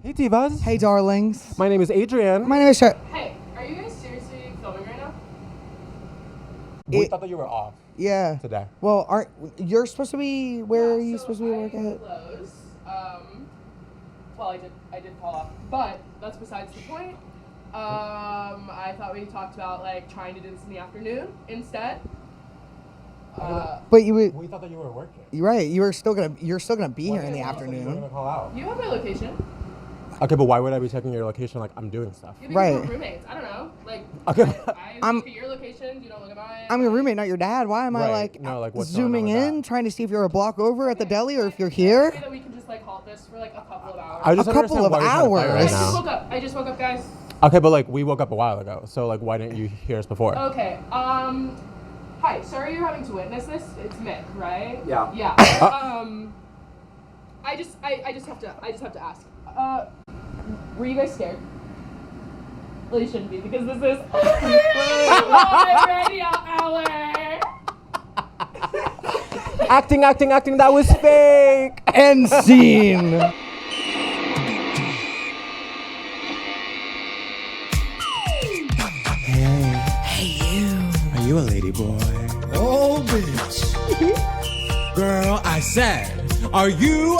Hey, divas. Hey, darlings. My name is Adrian. My name is Shar. Hey, are you guys seriously filming right now? We thought that you were off Yeah. today. Well, you're supposed to be? Where are you supposed to be working at? Close. Well, I did call off, but that's besides the point. I thought we talked about like trying to do this in the afternoon instead. But you would. We thought that you were working. You're right. You're still gonna be here in the You were afternoon. gonna call out. You have my location. Okay, but why would I be checking your location like I'm doing stuff? You'd be Right. We're roommates. I don't know. Like, Okay. I look at your locations. You don't look at mine. I'm your roommate, not your dad. Why am I Right. No, like, what's going on zooming with in, that? trying to see if you're a block over at the deli or if you're here? Maybe that we can just like halt this for like a couple of hours. I just A don't couple understand of why you're trying to fight hours. I right just now. woke up. I just woke up, guys. Okay, but like we woke up a while ago, so like why didn't you hear us before? Okay. Hi. Sorry you're having to witness this. It's Mick, right? Yeah. Yeah. I just have to ask. Were you guys scared? Well, you shouldn't be because this is live radio hour. Acting. That was fake. End scene. Are you a ladyboy? Oh, bitch. Girl, I said, are you a...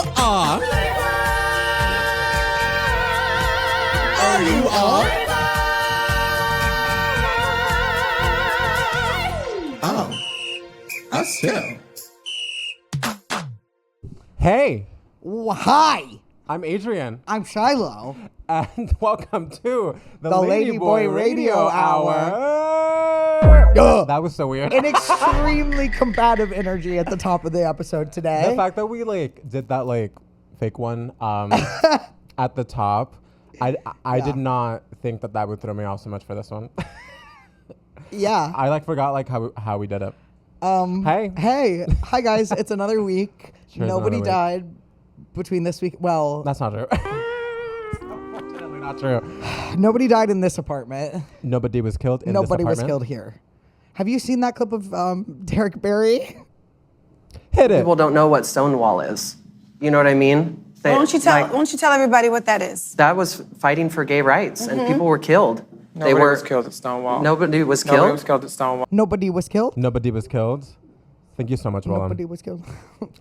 Are you a... Oh. Us too. Hey, Hi. I'm Adrian, I'm Shiloh. and welcome to the Ladyboy Radio Hour. Ugh. That was so weird. An extremely combative energy at the top of the episode today. The fact that we like did that like fake one at the top, I did not think that would throw me off so much for this one. Yeah. I like forgot like how we did it. Hey. Hi guys. It's another week. Sure, it's Nobody another week. died between this week. Well, That's not true. Unfortunately, not true. nobody died in this apartment. Nobody was killed in Nobody this was apartment. killed here. Have you seen that clip of Derek Barry? Hit it. People don't know what Stonewall is. You know what I mean? Why don't you tell everybody what that is? That was fighting for gay rights, and people were killed. Nobody was killed at Stonewall. Nobody was Nobody killed. was killed at Stonewall. Nobody was killed. Nobody was killed. Thank you so much, Willem. Nobody was killed.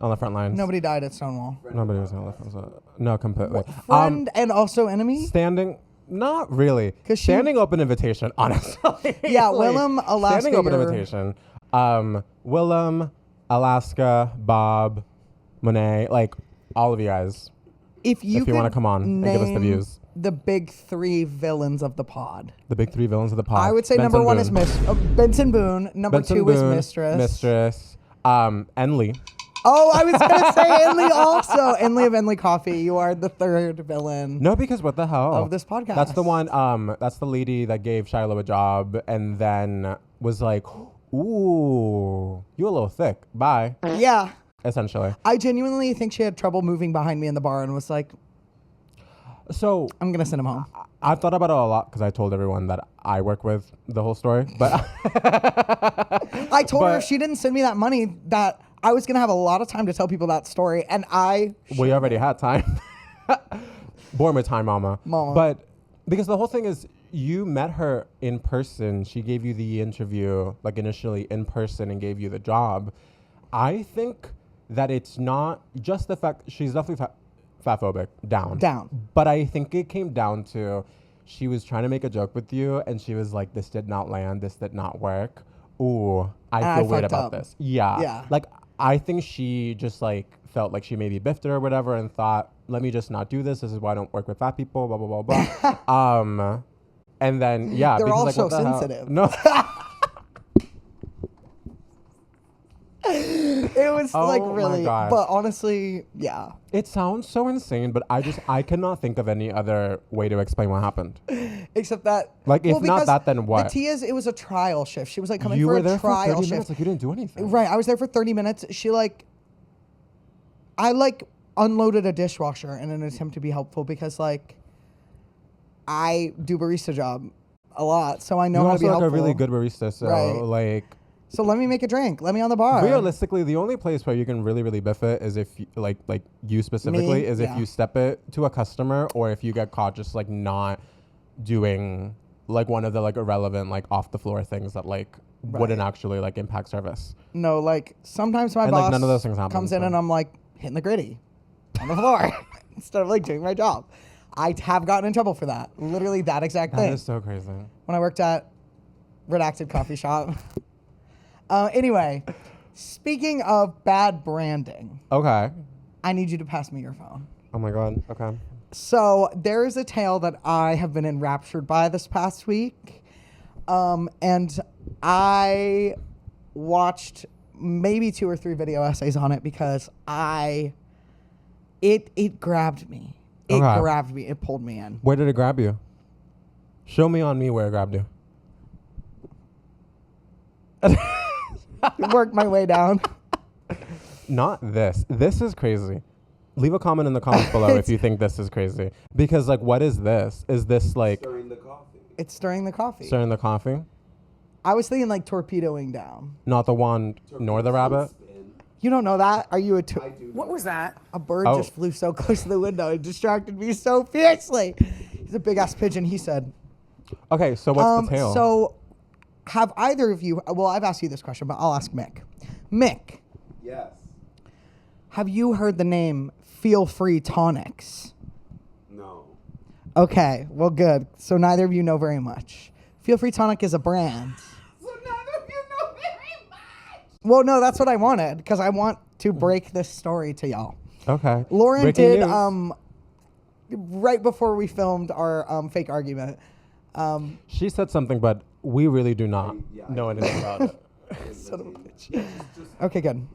On the front lines. Nobody died at Stonewall. Nobody was on the front lines. No, completely. Friend and also enemy. Standing, not really. 'Cause she- Standing open invitation, honestly. Yeah, Like, Willem, Alaska, Standing open you're- invitation. Willem, Alaska, Bob, Monet, like all of you guys. If you want to could come on and give us the name views. The big three villains of the pod. The big three villains of the pod. I would say Benson number one is Boone. Benson Boone. Number Benson two is Boone, Mistress. Mistress. Enley. Oh, I was gonna say Enley also. Enley of Enley Coffee. You are the third villain. No, because what the hell? Of this podcast. That's the one, that's the lady that gave Shiloh a job and then was like, ooh, you a little thick. Bye. Yeah. Essentially. I genuinely think she had trouble moving behind me in the bar and was like, So I'm gonna send him home. I've thought about it a lot because I told everyone that I work with the whole story. But I told her But- if she didn't send me that money that I was gonna have a lot of time to tell people that story, and we already had time. Born with time, mama. But because the whole thing is, you met her in person. She gave you the interview, like initially in person, and gave you the job. I think that it's not just the fact she's definitely fatphobic. Down. But I think it came down to she was trying to make a joke with you, and she was like, "This did not land. This did not work. Ooh, I feel weird fucked about up. this." Yeah. Yeah. Like I think she just like felt like she maybe biffed her or whatever, and thought, "Let me just not do this. This is why I don't work with fat people." Blah blah blah blah. And then yeah, They're because, all like, so what the hell? sensitive. No. It was like Oh my really, God. but honestly, yeah. It sounds so insane, but I cannot think of any other way to explain what happened. Except that, Like, if not because that, then what? The tea is, it was a trial shift. She was like coming You for were a there for trial 30 shift. minutes, like you didn't do anything. Right, I was there for 30 minutes. I unloaded a dishwasher in an attempt to be helpful because like I do barista job a lot, so I know You're how to also be like helpful. a really good barista, so Right. like So let me make a drink. Let me on the bar. Realistically, the only place where you can really, really biff it is if, like you specifically, is if you step it to a customer or if you get caught just, like, not doing, like, one of the, like, irrelevant, like, off-the-floor things that, like, wouldn't actually, like, impact service. No, like, sometimes my and, boss like, none of those things happen, comes in and I'm, like, hitting the gritty on the floor instead of, like, doing my job. I have gotten in trouble for that. Literally that exact thing. That is so crazy. When I worked at Redacted Coffee Shop. Anyway, speaking of bad branding. Okay. I need you to pass me your phone. Oh my God. Okay. So there is a tale that I have been enraptured by this past week. And I watched maybe 2 or 3 video essays on it because it grabbed me. It grabbed me. It pulled me in. Where did it grab you? Show me on me where it grabbed you. Worked my way down. Not this. This is crazy. Leave a comment in the comments below if you think this is crazy. Because, like, what is this? Is this, like... Stirring the coffee. It's stirring the coffee. Stirring the coffee? I was thinking, like, torpedoing down. Not the wand nor the rabbit? You don't know that? Are you What was that? A bird just flew so close to the window. It distracted me so fiercely. He's a big-ass pigeon, he said. Okay, so what's the tale? So, have either of you... Well, I've asked you this question, but I'll ask Mick. Mick. Yes. Have you heard the name Feel Free Tonics? No. Okay, well, good. So neither of you know very much. Feel Free Tonic is a brand. So neither of you know very much. Well, no, that's what I wanted, because I want to break this story to y'all. Okay. Lauren Breaking did, news. right before we filmed our fake argument. She said something, but we really do not know anything about it. Son of a bitch. Okay, good.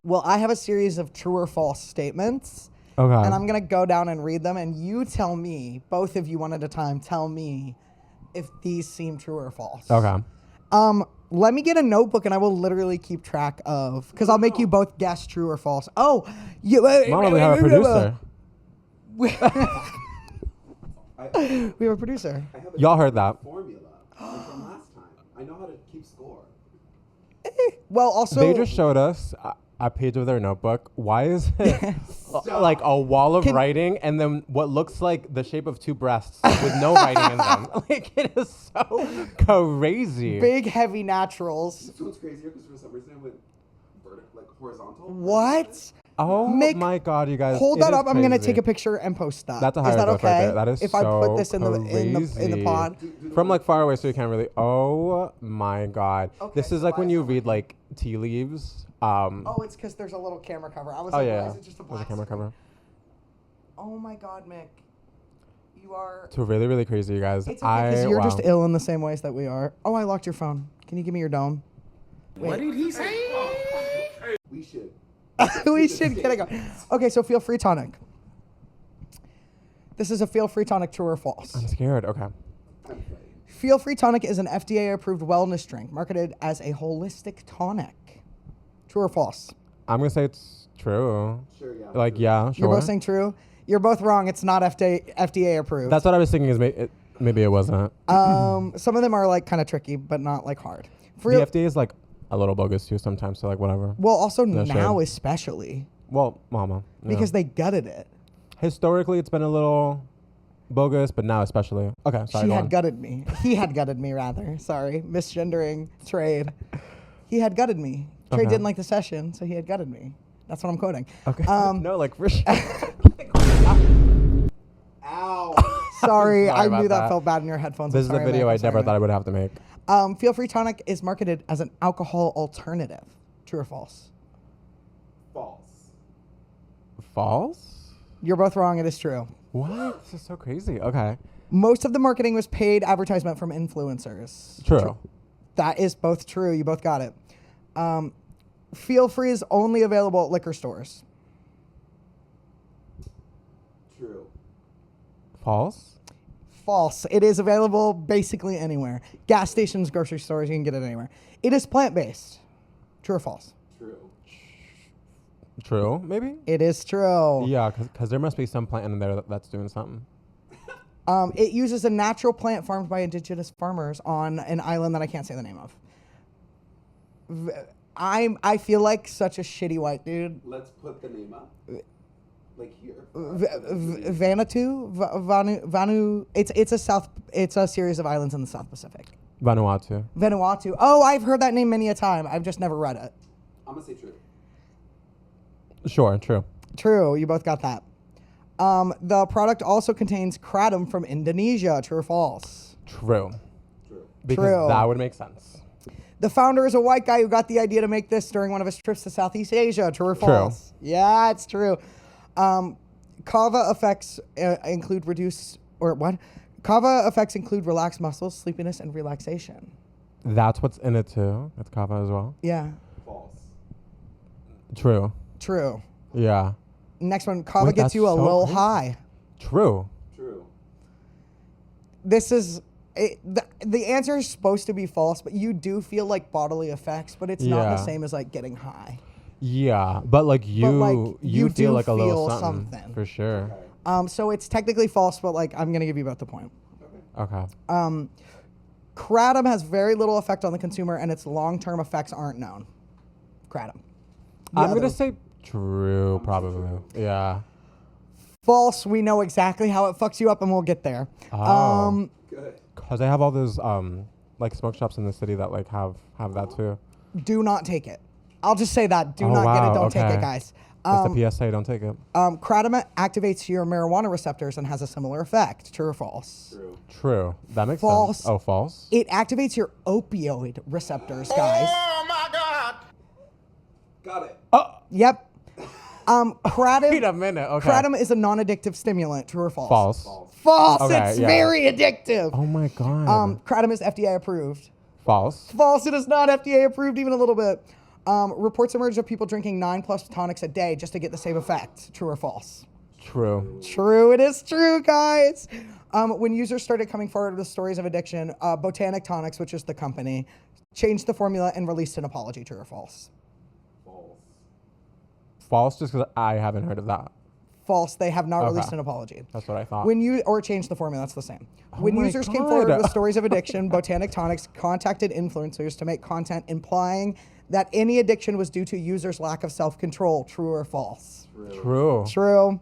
Well, I have a series of true or false statements. Okay. And I'm going to go down and read them, and you tell me, both of you one at a time, tell me if these seem true or false. Okay. Let me get a notebook, and I will literally keep track of, because I'll make you both guess true or false. Oh, you. Mama, we have a producer. We have a producer. I have a Y'all heard that. formula from last time. I know how to keep score. Well, also... They just showed us a page of their notebook. Why is it like a wall of writing and then what looks like the shape of 2 breasts with no writing in them? Like, it is so crazy. Big, heavy naturals. This one's crazier because for some reason it went like horizontal. What? Oh Mick, my God, you guys. Hold it that is up. I'm going to crazy. take a picture and post that. That's a Is that hieroglyph okay? right there. That is if so I put this in the crazy. pod. From like far away so you can't really. Oh my God. Okay, this is so like when why you is it read like tea leaves. Oh, it's because there's a little camera cover. I was Oh like, yeah. why is it just a There's black a camera screen? cover. Oh my God, Mick. You are... It's really, really crazy, you guys. It's okay, because you're wow. just ill in the same ways that we are. Oh, I locked your phone. Can you give me your dome? What did he say? We should. We should get it going. Okay, so Feel Free Tonic. This is a Feel Free Tonic, true or false? I'm scared. Okay. Feel Free Tonic is an FDA-approved wellness drink marketed as a holistic tonic. True or false? I'm gonna say it's true. Sure, yeah. Like, yeah, sure. You're both saying true? You're both wrong. It's not FDA approved. That's what I was thinking. Is maybe it wasn't. Some of them are like kind of tricky, but not like hard. The FDA is like a little bogus too sometimes. So like whatever. Well, also No now shame. especially Well, mama. Yeah. because they gutted it. Historically, it's been a little bogus, but now especially. Okay, sorry. She go had on. gutted me. He had gutted me, rather. Sorry. Misgendering trade. He had gutted me. Trade Okay. didn't like the session, so he had gutted me. That's what I'm quoting. Okay. No, like for sure. Ow. Sorry, I about knew that that. felt bad in your headphones. This I'm is a sorry, video Mick. I I'm sorry, never thought I Mick. would have to make. Feel Free Tonic is marketed as an alcohol alternative. True or false? False. False? You're both wrong. It is true. What? This is so crazy. Okay. Most of the marketing was paid advertisement from influencers. True. That is both true. You both got it. Feel Free is only available at liquor stores. True. False? False. It is available basically anywhere. Gas stations, grocery stores, you can get it anywhere. It is plant-based. True or false? True. True, maybe? It is true. Yeah, because there must be some plant in there that's doing something. It uses a natural plant farmed by indigenous farmers on an island that I can't say the name of. I feel like such a shitty white dude. Let's put the name up. Like here. Vanu. It's a series of islands in the South Pacific. Vanuatu. Oh, I've heard that name many a time. I've just never read it. I'm gonna say true. Sure, true. True, you both got that. The product also contains kratom from Indonesia. True or false? True. True. Because True. that would make sense. The founder is a white guy who got the idea to make this during one of his trips to Southeast Asia. True or false? True. Yeah, it's true. Kava effects include Kava effects include relaxed muscles, sleepiness, and relaxation. That's what's in it too. That's kava as well. Yeah. False. True. True. Yeah. Next one, kava gets you a little high. True. True. This is the answer is supposed to be false, but you do feel like bodily effects, but it's not the same as like getting high. Yeah, but like you feel like a little something for sure. Okay. So it's technically false, but like I'm gonna give you both the point. Okay. Kratom has very little effect on the consumer, and its long-term effects aren't known. Kratom. I'm gonna say true, probably. Yeah. False. We know exactly how it fucks you up, and we'll get there. Oh. Good. Cause they have all those like smoke shops in the city that like have that too. Do not take it. I'll just say that. Do not get it. Don't take it, guys. That's the PSA. Don't take it. Kratom activates your marijuana receptors and has a similar effect. True or false? True. True. That makes False. sense. Oh, false. It activates your opioid receptors, guys. Oh my God. Got it. Yep. Kratom. Wait a minute. Okay. Kratom is a non-addictive stimulant. True or false? False. False. Okay, It's yeah. very addictive. Oh my god. Kratom is FDA approved. False. False. It is not FDA approved even a little bit. Reports emerged of people drinking 9+ tonics a day just to get the same effect. True or false? True. True. It is true, guys. When users started coming forward with stories of addiction, Botanic Tonics, which is the company, changed the formula and released an apology. True or false? False. False, just because I haven't heard of that. False. They have not Okay. released an apology. That's what I thought. Or changed the formula. That's the same. When my users came God. forward with stories of addiction, Botanic Tonics contacted influencers to make content implying that any addiction was due to users' lack of self-control. True or false? True. True.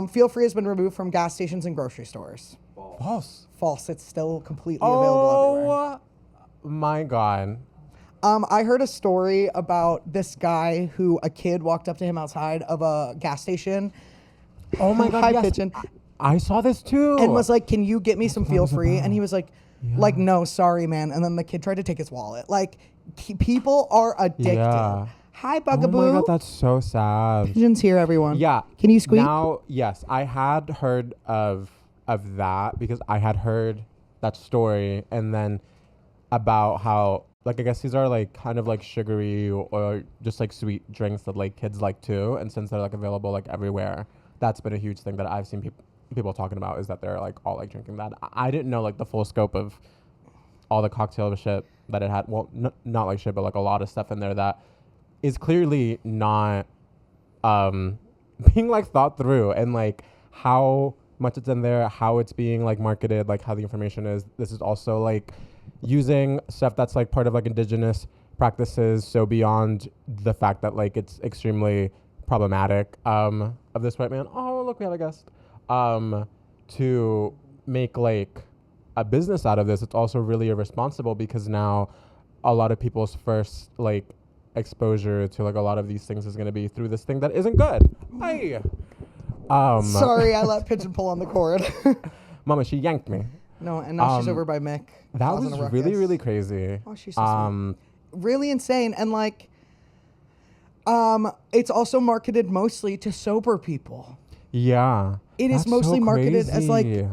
Feel Free has been removed from gas stations and grocery stores. False. False. It's still completely available everywhere. Oh my god. I heard a story about this guy who a kid walked up to him outside of a gas station. Oh my god. High Yes. pitching. I saw this too. And was like, "Can you get me some Feel was Free?" about. And he was like, no, sorry, man. And then the kid tried to take his wallet. Like, people are addicted. Yeah. Hi, Oh Bugaboo. my god, that's so sad. Pigeon's here, everyone. Yeah. Can you squeak? Now, yes, I had heard of that because I had heard that story, and then about how like I guess these are like kind of like sugary or just like sweet drinks that like kids like too, and since they're like available like everywhere, that's been a huge thing that I've seen people talking about is that they're like all like drinking that. I didn't know like the full scope of all the cocktail shit that it had. Well, not like shit, but like a lot of stuff in there that is clearly not being like thought through, and like how much it's in there, how it's being like marketed, like how the information is. This is also like using stuff that's like part of like indigenous practices, so beyond the fact that like it's extremely problematic of this white man. Oh, look, we have a guest. To make like a business out of this, it's also really irresponsible because now a lot of people's first like exposure to like a lot of these things is going to be through this thing that isn't good. Hi. Sorry, I let Pigeon pull on the cord. Mama, she yanked me. No, and now she's over by Mick. That causing was a ruckus. really, really crazy. Oh, she's so sweet. Really insane. And like, it's also marketed mostly to sober people. Yeah. It is That's mostly so marketed as like crazy.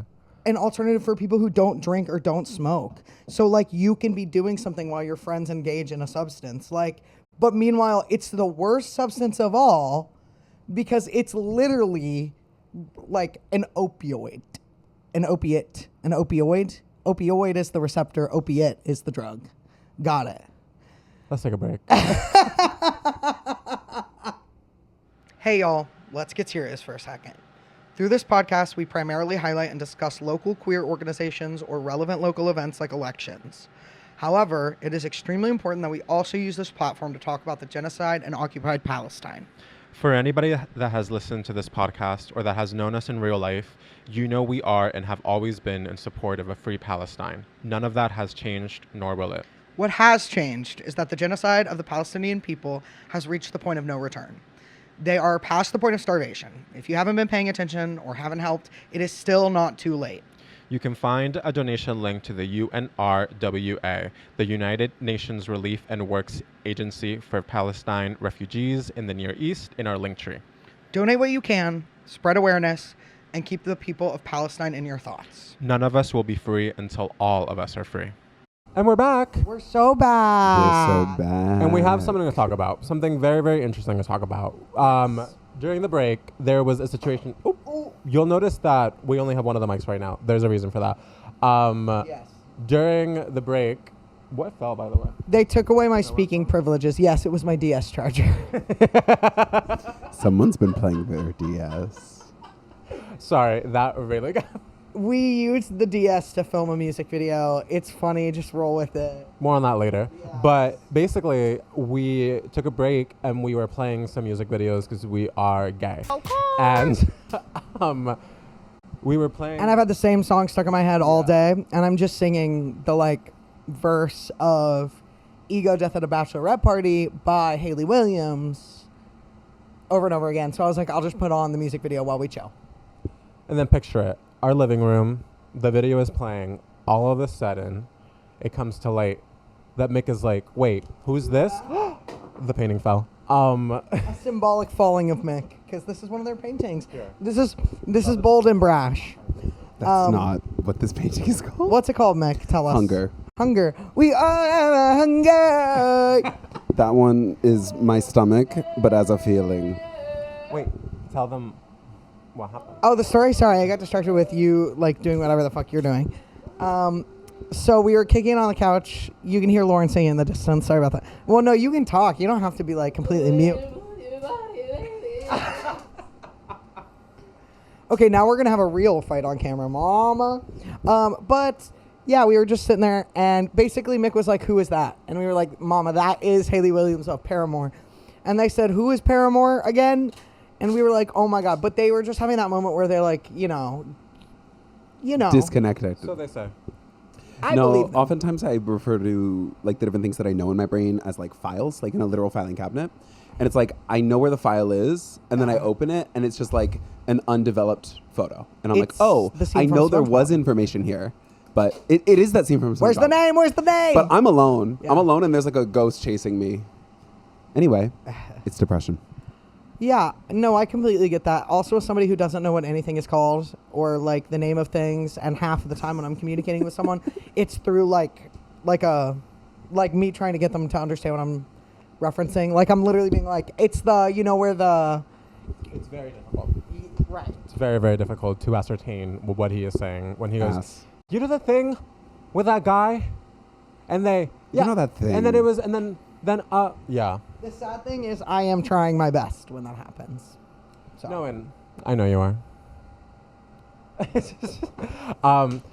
an alternative for people who don't drink or don't smoke. So like you can be doing something while your friends engage in a substance. Like, but meanwhile, it's the worst substance of all because it's literally like an opioid. An opiate. An opioid. Opioid is the receptor. Opiate is the drug. Got it. Let's take a break. Hey y'all, let's get serious for a second. Through this podcast, we primarily highlight and discuss local queer organizations or relevant local events like elections. However, it is extremely important that we also use this platform to talk about the genocide in occupied Palestine. For anybody that has listened to this podcast or that has known us in real life, you know we are and have always been in support of a free Palestine. None of that has changed, nor will it. What has changed is that the genocide of the Palestinian people has reached the point of no return. They are past the point of starvation. If you haven't been paying attention or haven't helped, it is still not too late. You can find a donation link to the UNRWA, the United Nations Relief and Works Agency for Palestine Refugees in the Near East, in our link tree. Donate what you can, spread awareness, and keep the people of Palestine in your thoughts. None of us will be free until all of us are free. And we're back. We're so bad. We're so bad. And we have something to talk about. Something very, very interesting to talk about. During the break, there was a situation. You'll notice that we only have one of the mics right now. There's a reason for that. Yes. During the break, what fell, by the way? They took away my speaking privileges. Yes, it was my DS charger. Someone's been playing their DS. Sorry, that really got... We used the DS to film a music video. It's funny. Just roll with it. More on that later. Yes. But basically, we took a break and we were playing some music videos because we are gay. Okay. And we were playing... And I've had the same song stuck in my head all day. And I'm just singing the, verse of Ego Death at a Bachelorette Party by Hayley Williams over and over again. So I was like, I'll just put on the music video while we chill. And then picture it. Our living room, the video is playing. All of a sudden, it comes to light that Mick is like, wait, who's this? The painting fell. A symbolic falling of Mick, because this is one of their paintings. Yeah. This is bold and brash. That's not what this painting is called. What's it called, Mick? Tell us. Hunger. Hunger. We are hunger. That one is my stomach, but as a feeling. Wait, tell them what happened. Oh, the story? Sorry, I got distracted with you, doing whatever the fuck you're doing. So we were kicking on the couch. You can hear Lauren singing in the distance. Sorry about that. Well, no, you can talk. You don't have to be, completely mute. Okay, now we're going to have a real fight on camera, mama. But, yeah, we were just sitting there, and basically Mick was like, who is that? And we were like, mama, that is Hayley Williams of Paramore. And they said, who is Paramore again? And we were like, oh, my God. But they were just having that moment where they're like, you know. Disconnected. So they say. I believe them. Oftentimes I refer to the different things that I know in my brain as files, in a literal filing cabinet. And it's I know where the file is, and then I open it, and it's just an undeveloped photo. And I'm like, oh, I know there was information here, but it is that scene from SpongeBob. Where's the name? Where's the name? But I'm alone. Yeah. I'm alone, and there's a ghost chasing me. Anyway, it's depression. Yeah, no, I completely get that. Also, as somebody who doesn't know what anything is called or the name of things, and half of the time when I'm communicating with someone, it's through me trying to get them to understand what I'm referencing. I'm literally being it's the, where the... It's very difficult. Right. It's very, very difficult to ascertain what he is saying when he goes, Yes. you know the thing with that guy? And they... You know that thing. And then it was, and then yeah. The sad thing is I am trying my best when that happens. So. No, and I know you are.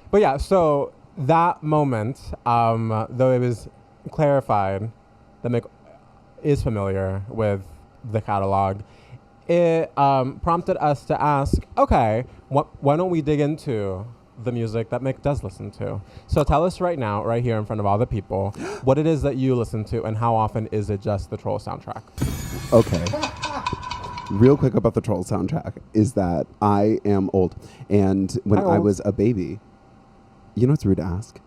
But yeah, so that moment, though it was clarified that Mick is familiar with the catalog, it prompted us to ask, okay, why don't we dig into the music that Mick does listen to? So tell us right now, right here in front of all the people, what it is that you listen to and how often is it just the Troll soundtrack? Okay. Real quick about the Troll soundtrack is that I am old. And when I was a baby, you know what's rude to ask?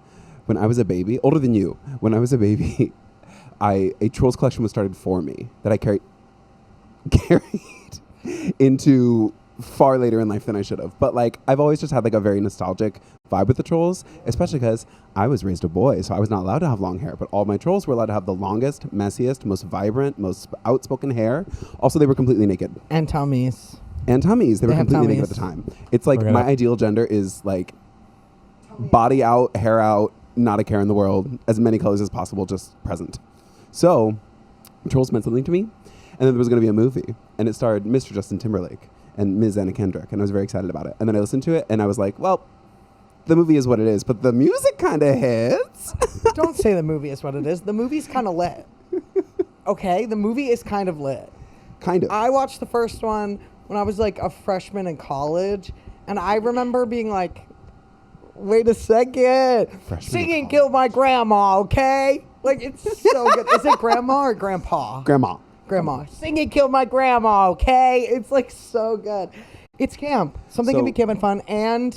When I was a baby, older than you, when I was a baby, a Trolls collection was started for me that I carried into far later in life than I should have. But I've always just had a very nostalgic vibe with the Trolls, especially because I was raised a boy, so I was not allowed to have long hair. But all my Trolls were allowed to have the longest, messiest, most vibrant, most outspoken hair. Also, they were completely naked. And tummies. And tummies. They were completely naked tummies. at the time. It's my ideal gender is body out, hair out, not a care in the world, as many colors as possible, just present. So, Trolls meant something to me. And then there was going to be a movie, and it starred Mr. Justin Timberlake and Ms. Anna Kendrick, and I was very excited about it. And then I listened to it, and I was like, well, the movie is what it is, but the music kind of hits. Don't say the movie is what it is. The movie's kind of lit. Okay, the movie is kind of lit. Kind of. I watched the first one when I was like a freshman in college, and I remember being like, wait a second. Singing killed my grandma, okay? Like, it's so good. Is it grandma or grandpa? Grandma. Singing killed my grandma, okay? It's like so good. It's camp. Something can be camp and fun. And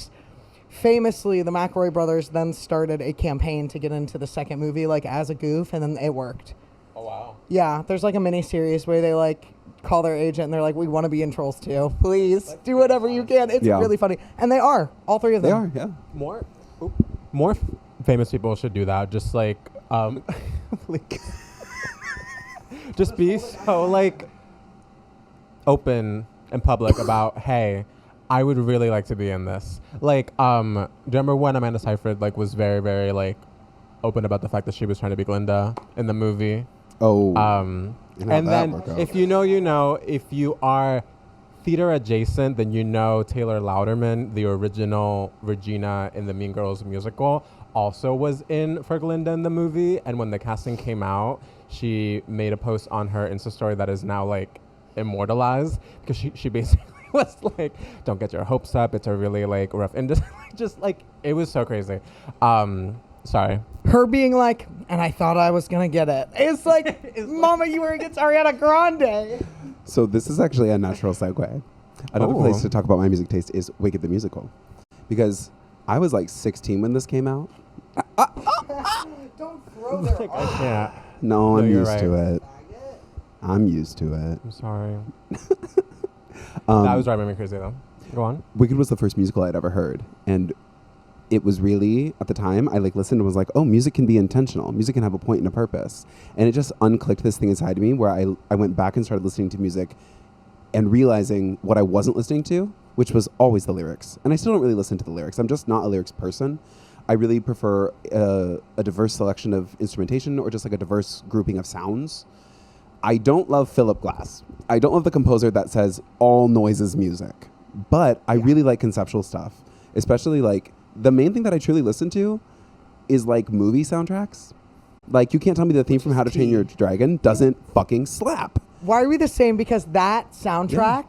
famously, the McElroy brothers then started a campaign to get into the second movie, like as a goof, and then it worked. Oh, wow. Yeah, there's like a mini series where they like call their agent and they're like, we want to be in Trolls 2. Please do whatever you can. It's really funny. And they are. All three of them. They are, yeah. More famous people should do that. Just like, just be so like open and public about, hey, I would really like to be in this. Like, do you remember when Amanda Seyfried like was very, very like open about the fact that she was trying to be Glinda in the movie? Oh. And then if you know, you know. If you are theater adjacent, then you know Taylor Louderman, the original Regina in the Mean Girls musical, also was in for Glinda in the movie. And when the casting came out, she made a post on her Insta story that is now like immortalized, because she basically was like, don't get your hopes up. It's a really like rough industry. Just like, it was so crazy. Sorry. Her being like, and I thought I was going to get it. It's like, Mama, you were against Ariana Grande. So this is actually a natural segue. Another place to talk about my music taste is Wicked the Musical. Because I was like 16 when this came out. Don't throw their I can't. No, I'm used right. to it. I'm used to it. I'm sorry. That was driving me crazy though. Go on. Wicked was the first musical I'd ever heard. And it was really, at the time, I like listened and was like, oh, music can be intentional. Music can have a point and a purpose. And it just unclicked this thing inside me where I went back and started listening to music and realizing what I wasn't listening to, which was always the lyrics. And I still don't really listen to the lyrics. I'm just not a lyrics person. I really prefer a diverse selection of instrumentation, or just like a diverse grouping of sounds. I don't love Philip Glass. I don't love the composer that says all noise is music. But I really like conceptual stuff, especially like the main thing that I truly listen to is like movie soundtracks. Like, you can't tell me the theme from How to Train Your Dragon doesn't fucking slap. Why are we the same? Because that soundtrack.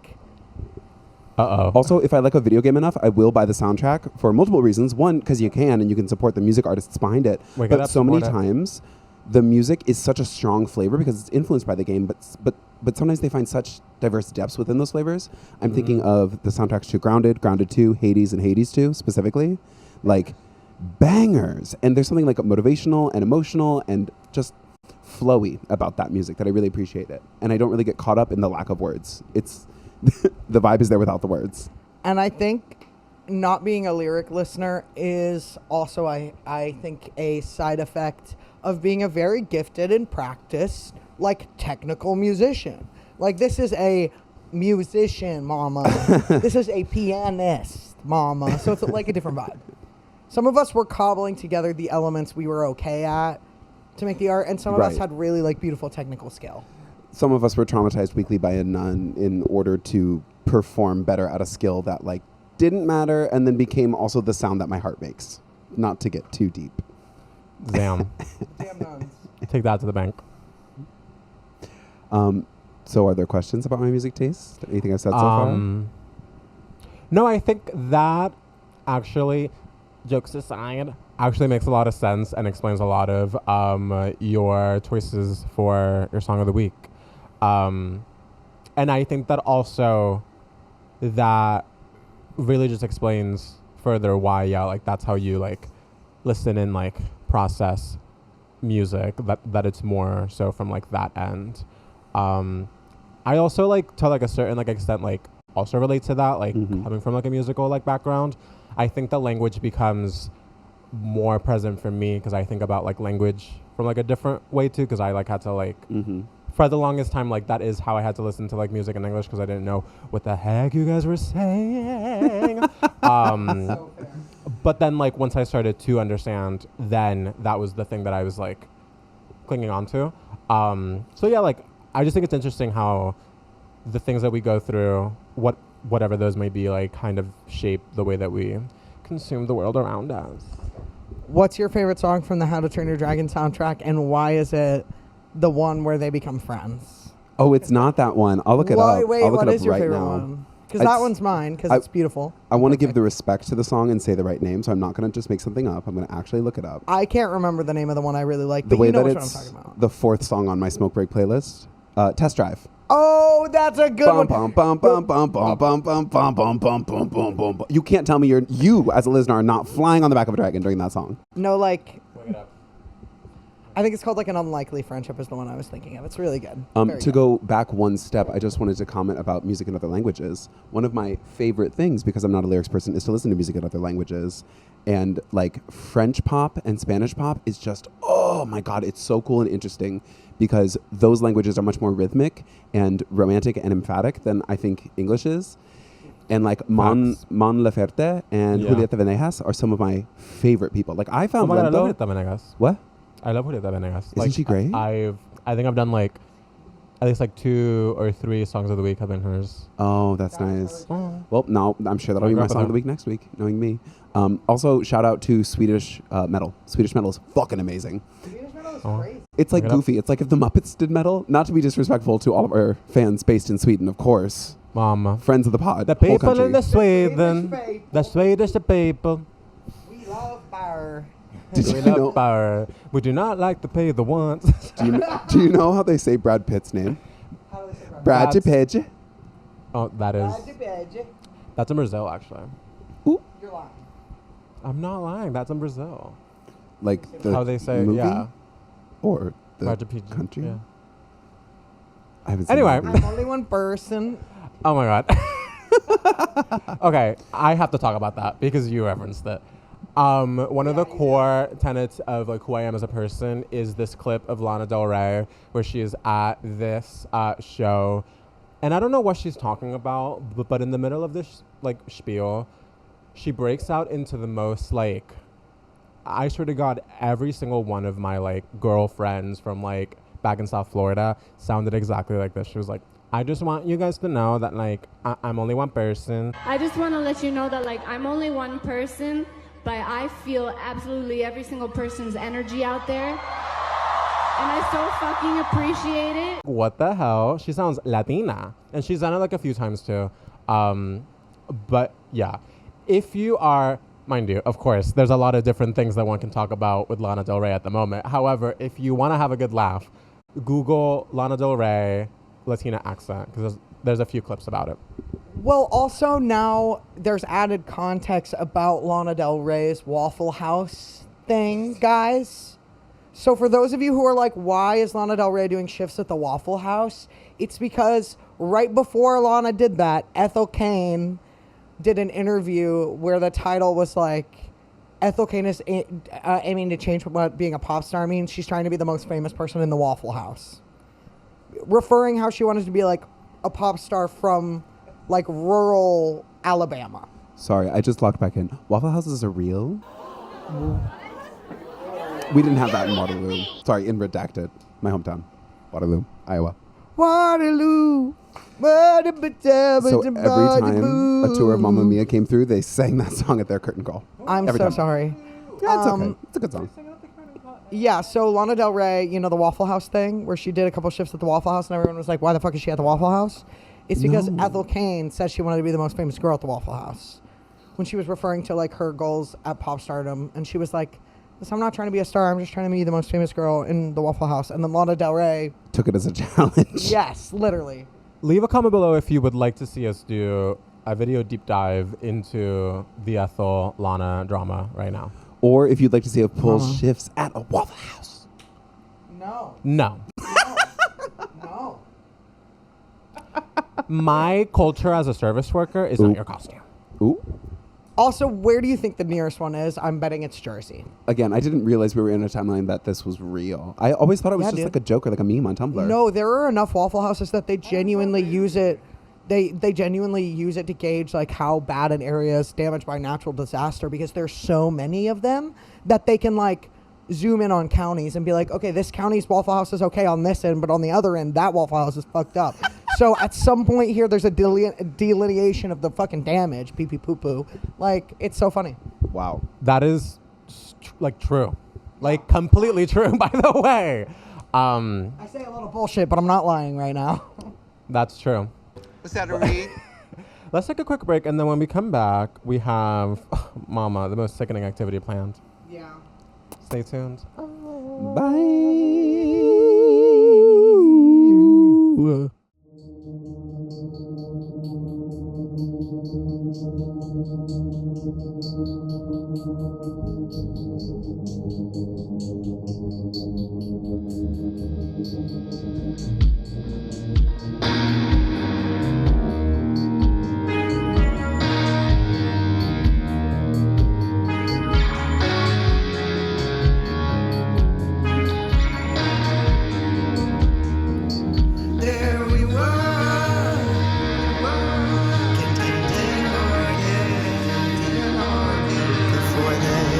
Uh-oh. Also, if I like a video game enough, I will buy the soundtrack for multiple reasons. One, because you can, and you can support the music artists behind it. But so many times, the music is such a strong flavor because it's influenced by the game, but sometimes they find such diverse depths within those flavors. I'm thinking of the soundtracks to Grounded, Grounded 2, Hades, and Hades 2 specifically. Like, bangers. And there's something like motivational and emotional and just flowy about that music that I really appreciate it. And I don't really get caught up in the lack of words. It's the vibe is there without the words. And I think not being a lyric listener is also, I think, a side effect of being a very gifted and practiced, like, technical musician. Like, this is a musician, mama. This is a pianist, mama. So it's like a different vibe. Some of us were cobbling together the elements we were okay at to make the art, and some of us had really, like, beautiful technical skill. Some of us were traumatized weekly by a nun in order to perform better at a skill that, like, didn't matter and then became also the sound that my heart makes. Not to get too deep. Damn. Damn nuns. Take that to the bank. So are there questions about my music taste? Anything I've said so far? No, I think that actually, jokes aside, actually makes a lot of sense and explains a lot of your choices for your song of the week. And I think that also that really just explains further why, like, that's how you, like, listen and, like, process music, that it's more so from, like, that end. I also, like, to, like, a certain, like, extent, like, also relate to that, like, coming from, like, a musical, like, background. I think the language becomes more present for me because I think about, like, language from, like, a different way, too, because I, like, had to, like, for the longest time, like, that is how I had to listen to, like, music in English because I didn't know what the heck you guys were saying. But then, like, once I started to understand, then that was the thing that I was, like, clinging on to. So, yeah, like, I just think it's interesting how the things that we go through, whatever those may be, like, kind of shape the way that we consume the world around us. What's your favorite song from the How to Train Your Dragon soundtrack, and why is it the one where they become friends? Oh, it's not that one. I'll look it up. Wait, I'll look what it is up your right favorite now. one? Because that one's mine, because it's beautiful. I want to give the respect to the song and say the right name, so I'm not going to just make something up. I'm going to actually look it up. I can't remember the name of the one I really like, The but way you know that which one I'm it's talking about. the 4th song on my Smoke Break playlist, Test Drive. Oh, that's a good one. Bum, bum, bum, bum, bum, bum, bum, bum, bum, bum, bum, bum, bum, bum. You can't tell me you as a listener are not flying on the back of a dragon during that song. No, like, I think it's called like An Unlikely Friendship is the one I was thinking of. It's really good. To go back one step, I just wanted to comment about music in other languages. One of my favorite things, because I'm not a lyrics person, is to listen to music in other languages. And like French pop and Spanish pop is just, oh my God, it's so cool and interesting because those languages are much more rhythmic and romantic and emphatic than I think English is. And like Mon Laferte and Julieta Venegas are some of my favorite people. Like I found I love Julieta Venegas. What? I love Julieta Venegas. Isn't she great? I think I've done like at least like 2 or 3 songs of the week have been hers. Oh, that's nice. Oh. Well, now I'm sure that'll be my song of the week next week, knowing me. Also, shout out to Swedish metal. Swedish metal is fucking amazing. Swedish metal is crazy. It's like goofy. It's like if the Muppets did metal. Not to be disrespectful to all of our fans based in Sweden, of course. Mama. Friends of the pod. The whole people country. in the Sweden. The Swedish people. We love fire. Did you We know? love power. We do not like to pay the once. Do you know how they say Brad Pitt's name? How do they say Brad That's- Pitt. Oh, that is. Brad? That's in Brazil, actually. You're lying. I'm not lying. That's in Brazil. Like the How they say, movie? yeah. Or the Brad Pitt, country? yeah. I haven't seen Anyway. that movie. I'm only one person. Oh my God. Okay, I have to talk about that because you referenced it. One of the core tenets of like who I am as a person is this clip of Lana Del Rey where she is at this show, and I don't know what she's talking about, but in the middle of this like spiel, she breaks out into the most like, I swear to God, every single one of my like girlfriends from like back in South Florida sounded exactly like this. She was like, I just want you guys to know that like I'm only one person. I just want to let you know that like I'm only one person, but I feel absolutely every single person's energy out there. And I so fucking appreciate it. What the hell? She sounds Latina. And she's done it like a few times too. But yeah, if you are, mind you, of course, there's a lot of different things that one can talk about with Lana Del Rey at the moment. However, if you want to have a good laugh, Google Lana Del Rey Latina accent because there's a few clips about it. Well, also now there's added context about Lana Del Rey's Waffle House thing, guys. So for those of you who are like, why is Lana Del Rey doing shifts at the Waffle House? It's because right before Lana did that, Ethel Cain did an interview where the title was like, Ethel Cain is aiming to change what being a pop star means. She's trying to be the most famous person in the Waffle House. Referring how she wanted to be like a pop star from like rural Alabama. Sorry, I just logged back in. Waffle Houses are real? We didn't have that in Waterloo. Sorry, in Redacted, my hometown. Waterloo, Iowa. Waterloo. So every time a tour of Mamma Mia came through, they sang that song at their curtain call. I'm Every so time. sorry. Yeah, it's okay. It's a good song. Yeah, so Lana Del Rey, you know the Waffle House thing where she did a couple shifts at the Waffle House and everyone was like, why the fuck is she at the Waffle House? It's because Ethel Cain said she wanted to be the most famous girl at the Waffle House when she was referring to like her goals at pop stardom, and she was like, listen, I'm not trying to be a star, I'm just trying to be the most famous girl in the Waffle House. And then Lana Del Rey took it as a challenge. Yes, literally. Leave a comment below if you would like to see us do a video deep dive into the Ethel Lana drama right now. Or if you'd like to see a pull shifts at a Waffle House. No. No. No. My culture as a service worker is not your costume. Ooh. Also, where do you think the nearest one is? I'm betting it's Jersey. Again, I didn't realize we were in a timeline that this was real. I always thought it was just like a joke or like a meme on Tumblr. No, there are enough Waffle Houses that they genuinely use it. They genuinely use it to gauge like how bad an area is damaged by natural disaster because there's so many of them that they can like zoom in on counties and be like, okay, this county's Waffle House is okay on this end, but on the other end, that Waffle House is fucked up. So at some point here, there's a delineation of the fucking damage, pee pee poo poo. Like, it's so funny. Wow. That is like true. Like completely true, by the way. I say a little bullshit, but I'm not lying right now. That's true. Was that a read? Let's take a quick break, and then when we come back, we have Mama, the most sickening activity planned. Yeah. Stay tuned. Bye. There we were, contending before they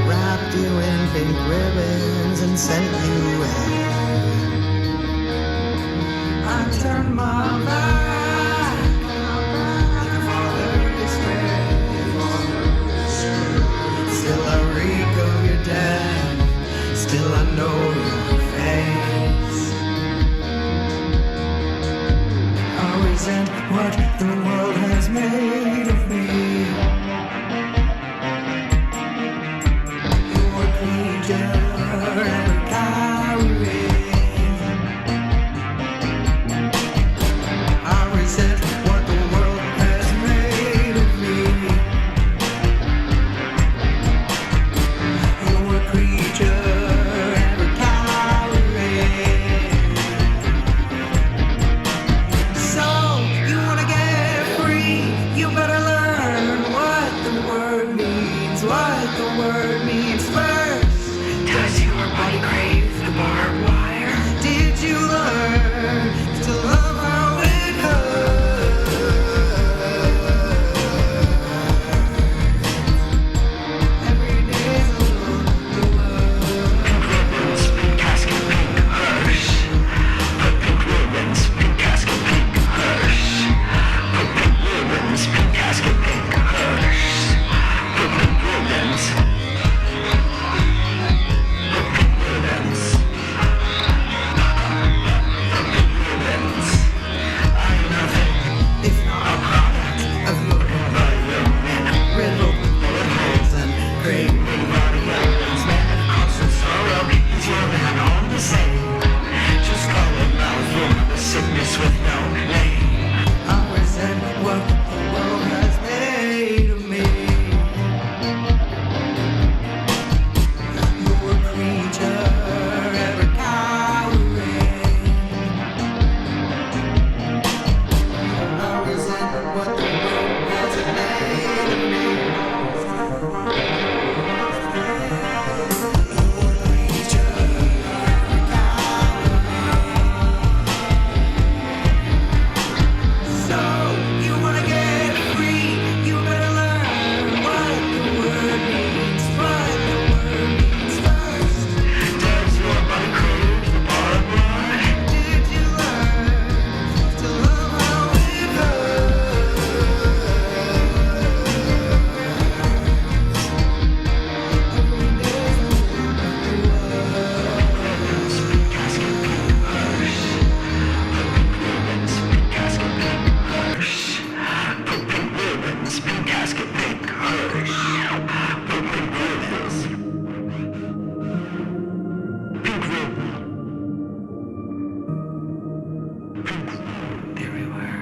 wrapped you in pink ribbons and sent you away. I turned my back, like a father astray. Still I reek of your death, still I know your face. I resent what the world has made of me. You're a creature and a coward. I resent what the world has made of me. You're a creature and a coward. So you wanna get free? You better learn what the word means. What the word means first. Does your body crave the barbed wire? Did you learn to love how it hurts? Every day's a little ribbons, pink casket, pink hearse. Put pink ribbons, pink casket, pink hearse. Put pink ribbons, pink casket, pink hearse. Put pink ribbons. Put pink ribbons. Put pink ribbons. I'm nothing if not a product of your environment. Riddled with bullet holes and great big body elements. Man, constant sorrow is your man on the same. Just call it mouthful of a sickness with no name. I resent what the world has made of me. You're a creature and a coward. I resent what the world has made of me. You're a creature and a coward. So you wanna get free? You better learn what the word means. What the word means first. Does your body crave the barbed wire? Did you learn to love how it hurts? Every day's a little worse. Pink casket, pink hearse. Put pink ribbons, pink casket, pink hearse. Put pink ribbons, pink casket, pink hearse. Put pink ribbons. Pink ribbon. There we were.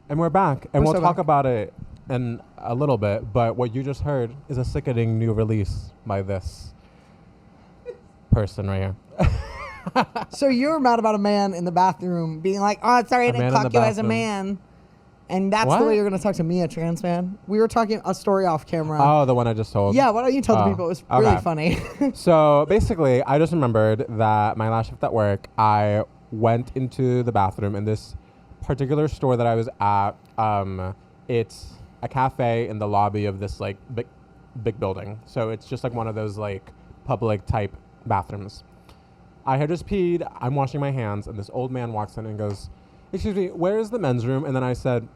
And we're back, and We're we'll so talk back. about it in a little bit. But what you just heard is a sickening new release by this person right here. So you were mad about a man in the bathroom being like, "Oh, sorry, I didn't clock you as a man," and that's the way you're gonna talk to me, a trans man. We were talking a story off camera. Oh, the one I just told. Yeah, why don't you tell the people? It was really funny. So basically, I just remembered that my last shift at work, I went into the bathroom in this particular store that I was at. It's a cafe in the lobby of this like big building. So it's just like one of those like public type bathrooms. I had just peed, I'm washing my hands, and this old man walks in and goes, "Excuse me, where is the men's room?" And then I said,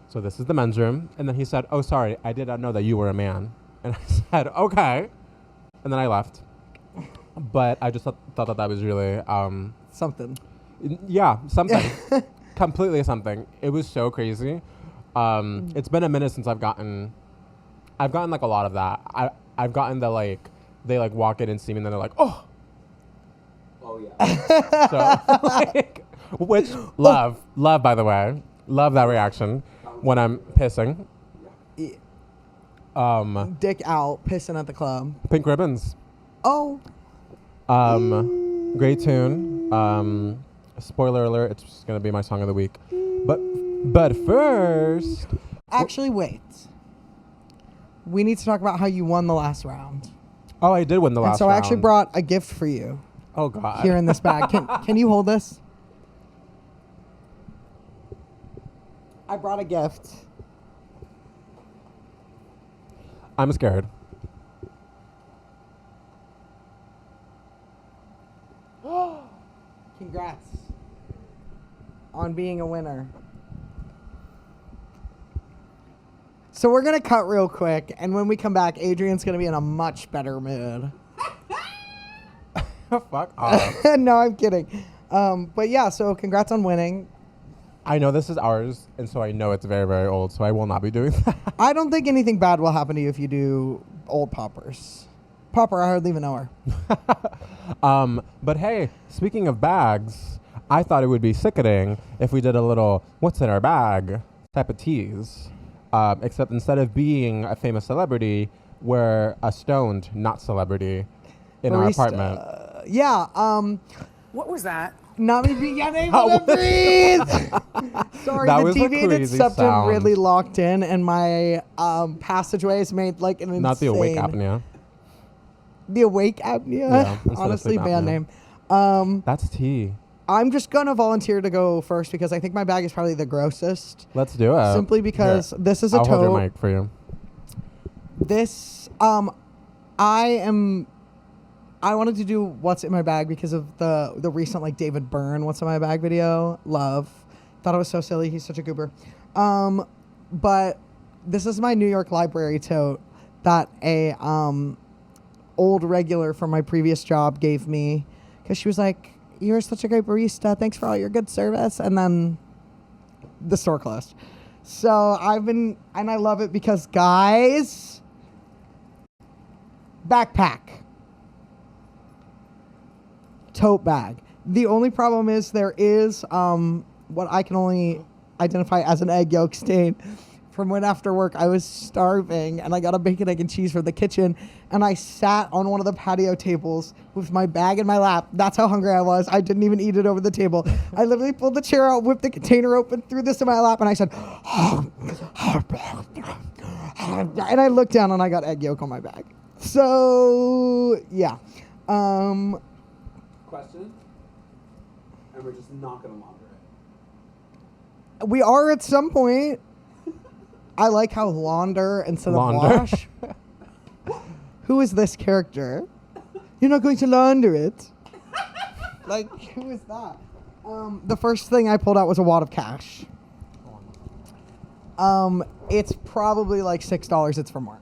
"So this is the men's room." And then he said, "Oh, sorry, I did not know that you were a man." And I said, "Okay." And then I left. But I just thought that was really... something. Yeah, something. Completely something. It was so crazy. It's been a minute since I've gotten like a lot of that. I've gotten the like, they like walk in and see me and then they're like, "Oh." Oh yeah. So like, which love by the way, love that reaction when I'm pissing. Dick out, pissing at the club. Pink Ribbons. Oh. Great tune. Spoiler alert, it's gonna be my song of the week. But first, actually, wait. We need to talk about how you won the last round. Oh, I did win the last round. So I actually brought a gift for you. Oh God. Here in this bag. Can you hold this? I brought a gift. I'm scared. Congrats on being a winner. So we're going to cut real quick, and when we come back, Adrian's going to be in a much better mood. Fuck off. No, I'm kidding. But yeah, so congrats on winning. I know this is ours, and so I know it's very, very old, so I will not be doing that. I don't think anything bad will happen to you if you do old poppers. Popper, I hardly even know her. But hey, speaking of bags, I thought it would be sickening if we did a little what's in our bag type of tease. Except instead of being a famous celebrity, we're a stoned not celebrity in our apartment. Yeah. What was that? Not me being unable to breathe. Sorry, That the was a deviated crazy septum sound. really locked in, and my passageways made like an insane... Not the awake apnea. The awake apnea? Yeah, Honestly, sleep band apnea. name. That's tea. I'm just going to volunteer to go first because I think my bag is probably the grossest. Let's do it. Simply because this is a I'll tote. hold your mic for you. This, I wanted to do what's in my bag because of the recent like David Byrne what's in my bag video. Love. Thought it was so silly. He's such a goober. But this is my New York Library tote that a old regular from my previous job gave me because she was like, "You're such a great barista. Thanks for all your good service." And then the store closed. So I love it because, guys, backpack, tote bag. The only problem is there is what I can only identify as an egg yolk stain from when after work I was starving and I got a bacon, egg, and cheese from the kitchen and I sat on one of the patio tables with my bag in my lap. That's how hungry I was. I didn't even eat it over the table. I literally pulled the chair out, whipped the container open, threw this in my lap, and I said, and I looked down and I got egg yolk on my bag. So, yeah. Question? And we're just not going to launder it. We are at some point. I like how launder instead of wash. Who is this character? You're not going to launder it. Like, who is that? The first thing I pulled out was a wad of cash. It's probably like $6. It's from work.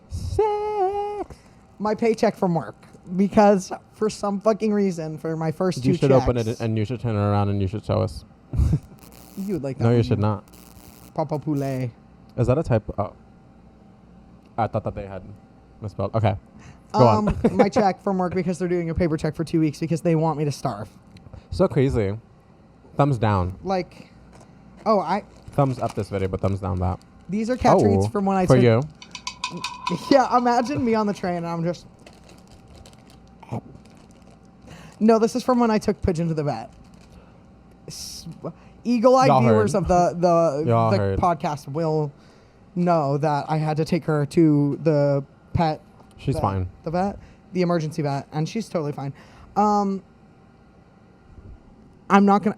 6. My paycheck from work. Because for some fucking reason, for my first 2 You should checks, open it and you should turn it around and you should show us. You would like that. No, you should not. Papa poulet. Is that a type? Oh. I thought that they had misspelled. Okay. Go on. My check from work because they're doing a paper check for 2 weeks because they want me to starve. So crazy. Thumbs down. Like, Thumbs up this video, but thumbs down that. These are cat treats from when I for took... you. Yeah, imagine me on the train and I'm just... No, this is from when I took Pigeon to the vet. Eagle-eyed Y'all viewers heard. of the heard. podcast will know that I had to take her to the pet. She's vet, fine. The vet, the emergency vet, and she's totally fine. I'm not gonna.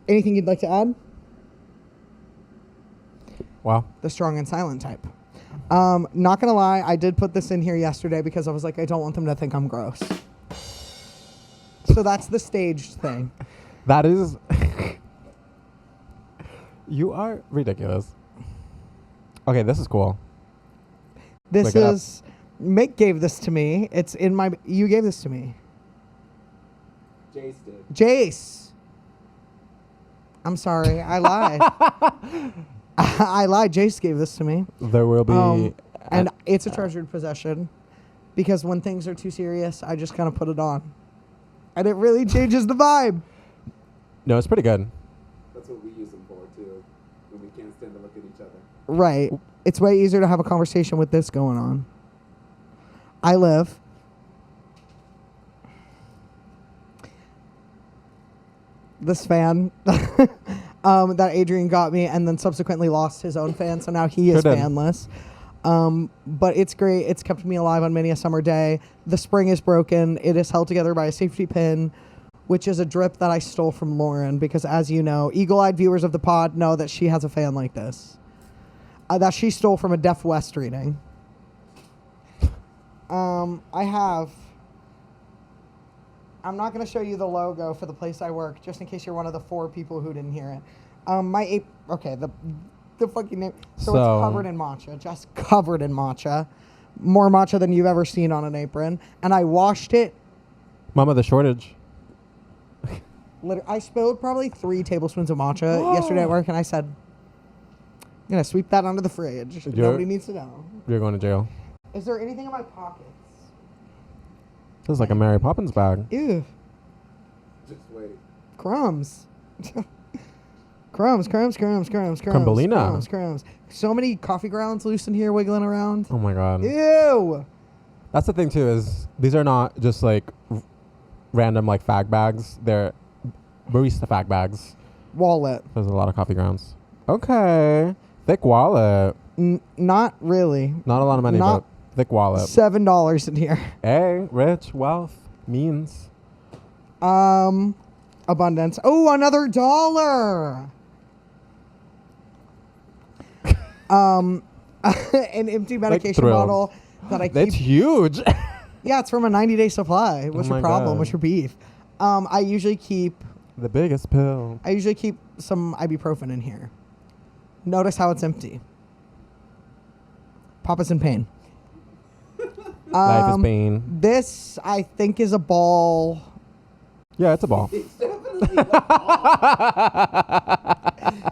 Anything you'd like to add? Wow. The strong and silent type. Not gonna lie, I did put this in here yesterday because I was like, I don't want them to think I'm gross. So that's the staged thing. That is. You are ridiculous. Okay, this is cool. This Look it up. is. Mick gave this to me. It's in my. You gave this to me. Jace did. Jace. I'm sorry, I lied. I lied. Jace gave this to me. There will be. And it's a treasured possession because when things are too serious, I just kind of put it on. And it really changes the vibe. No, it's pretty good. That's what we use them for, too, when we can't stand to look at each other. Right. It's way easier to have a conversation with this going on. I live. This fan that Adrian got me and then subsequently lost his own fan, so now he is Sure did. fanless. But it's great. It's kept me alive on many a summer day. The spring is broken. It is held together by a safety pin, which is a drip that I stole from Lauren because, as you know, eagle-eyed viewers of the pod know that she has a fan like this. That she stole from a Deaf West reading. I'm not going to show you the logo for the place I work, just in case you're one of the 4 people who didn't hear it. The fucking name. So it's covered in matcha, just covered in matcha. More matcha than you've ever seen on an apron. And I washed it. Mama, the shortage. I spilled probably 3 tablespoons of matcha yesterday at work, and I said, I'm going to sweep that under the fridge. Nobody needs to know. You're going to jail. Is there anything in my pockets? This is like a Mary Poppins bag. Ew. Just wait. Crumbs. Crumbs. Crumbelina. Crumbs. So many coffee grounds loose in here wiggling around. Oh my god. Ew. That's the thing too, is these are not just like random like fag bags. They're barista fag bags. Wallet. There's a lot of coffee grounds. Okay. Thick wallet. Not really. Not a lot of money, Not but thick wallet. $7 in here. Hey, rich, wealth, means. Abundance. Oh, another $1. An empty medication thrilled. bottle that I keep. That's huge. Yeah, it's from a 90-day supply. What's Oh your my problem? God. What's your beef? I usually keep The biggest pill. some ibuprofen in here. Notice how it's empty. Papa's in pain. Life is pain. This, I think, is a ball. Yeah, it's a ball. It's definitely the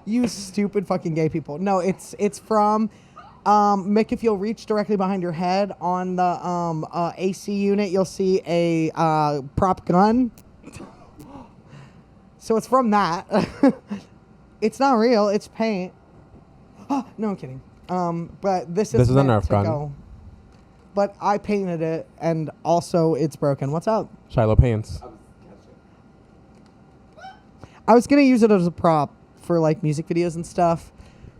You stupid fucking gay people. No, it's from Mick. If you'll reach directly behind your head on the AC unit, you'll see a prop gun. So it's from that. It's not real. It's paint. Oh, no, I'm kidding. But this is a meant Nerf to gun. go. But I painted it, and also it's broken. What's up? Shiloh paints. I was gonna use it as a prop for like music videos and stuff,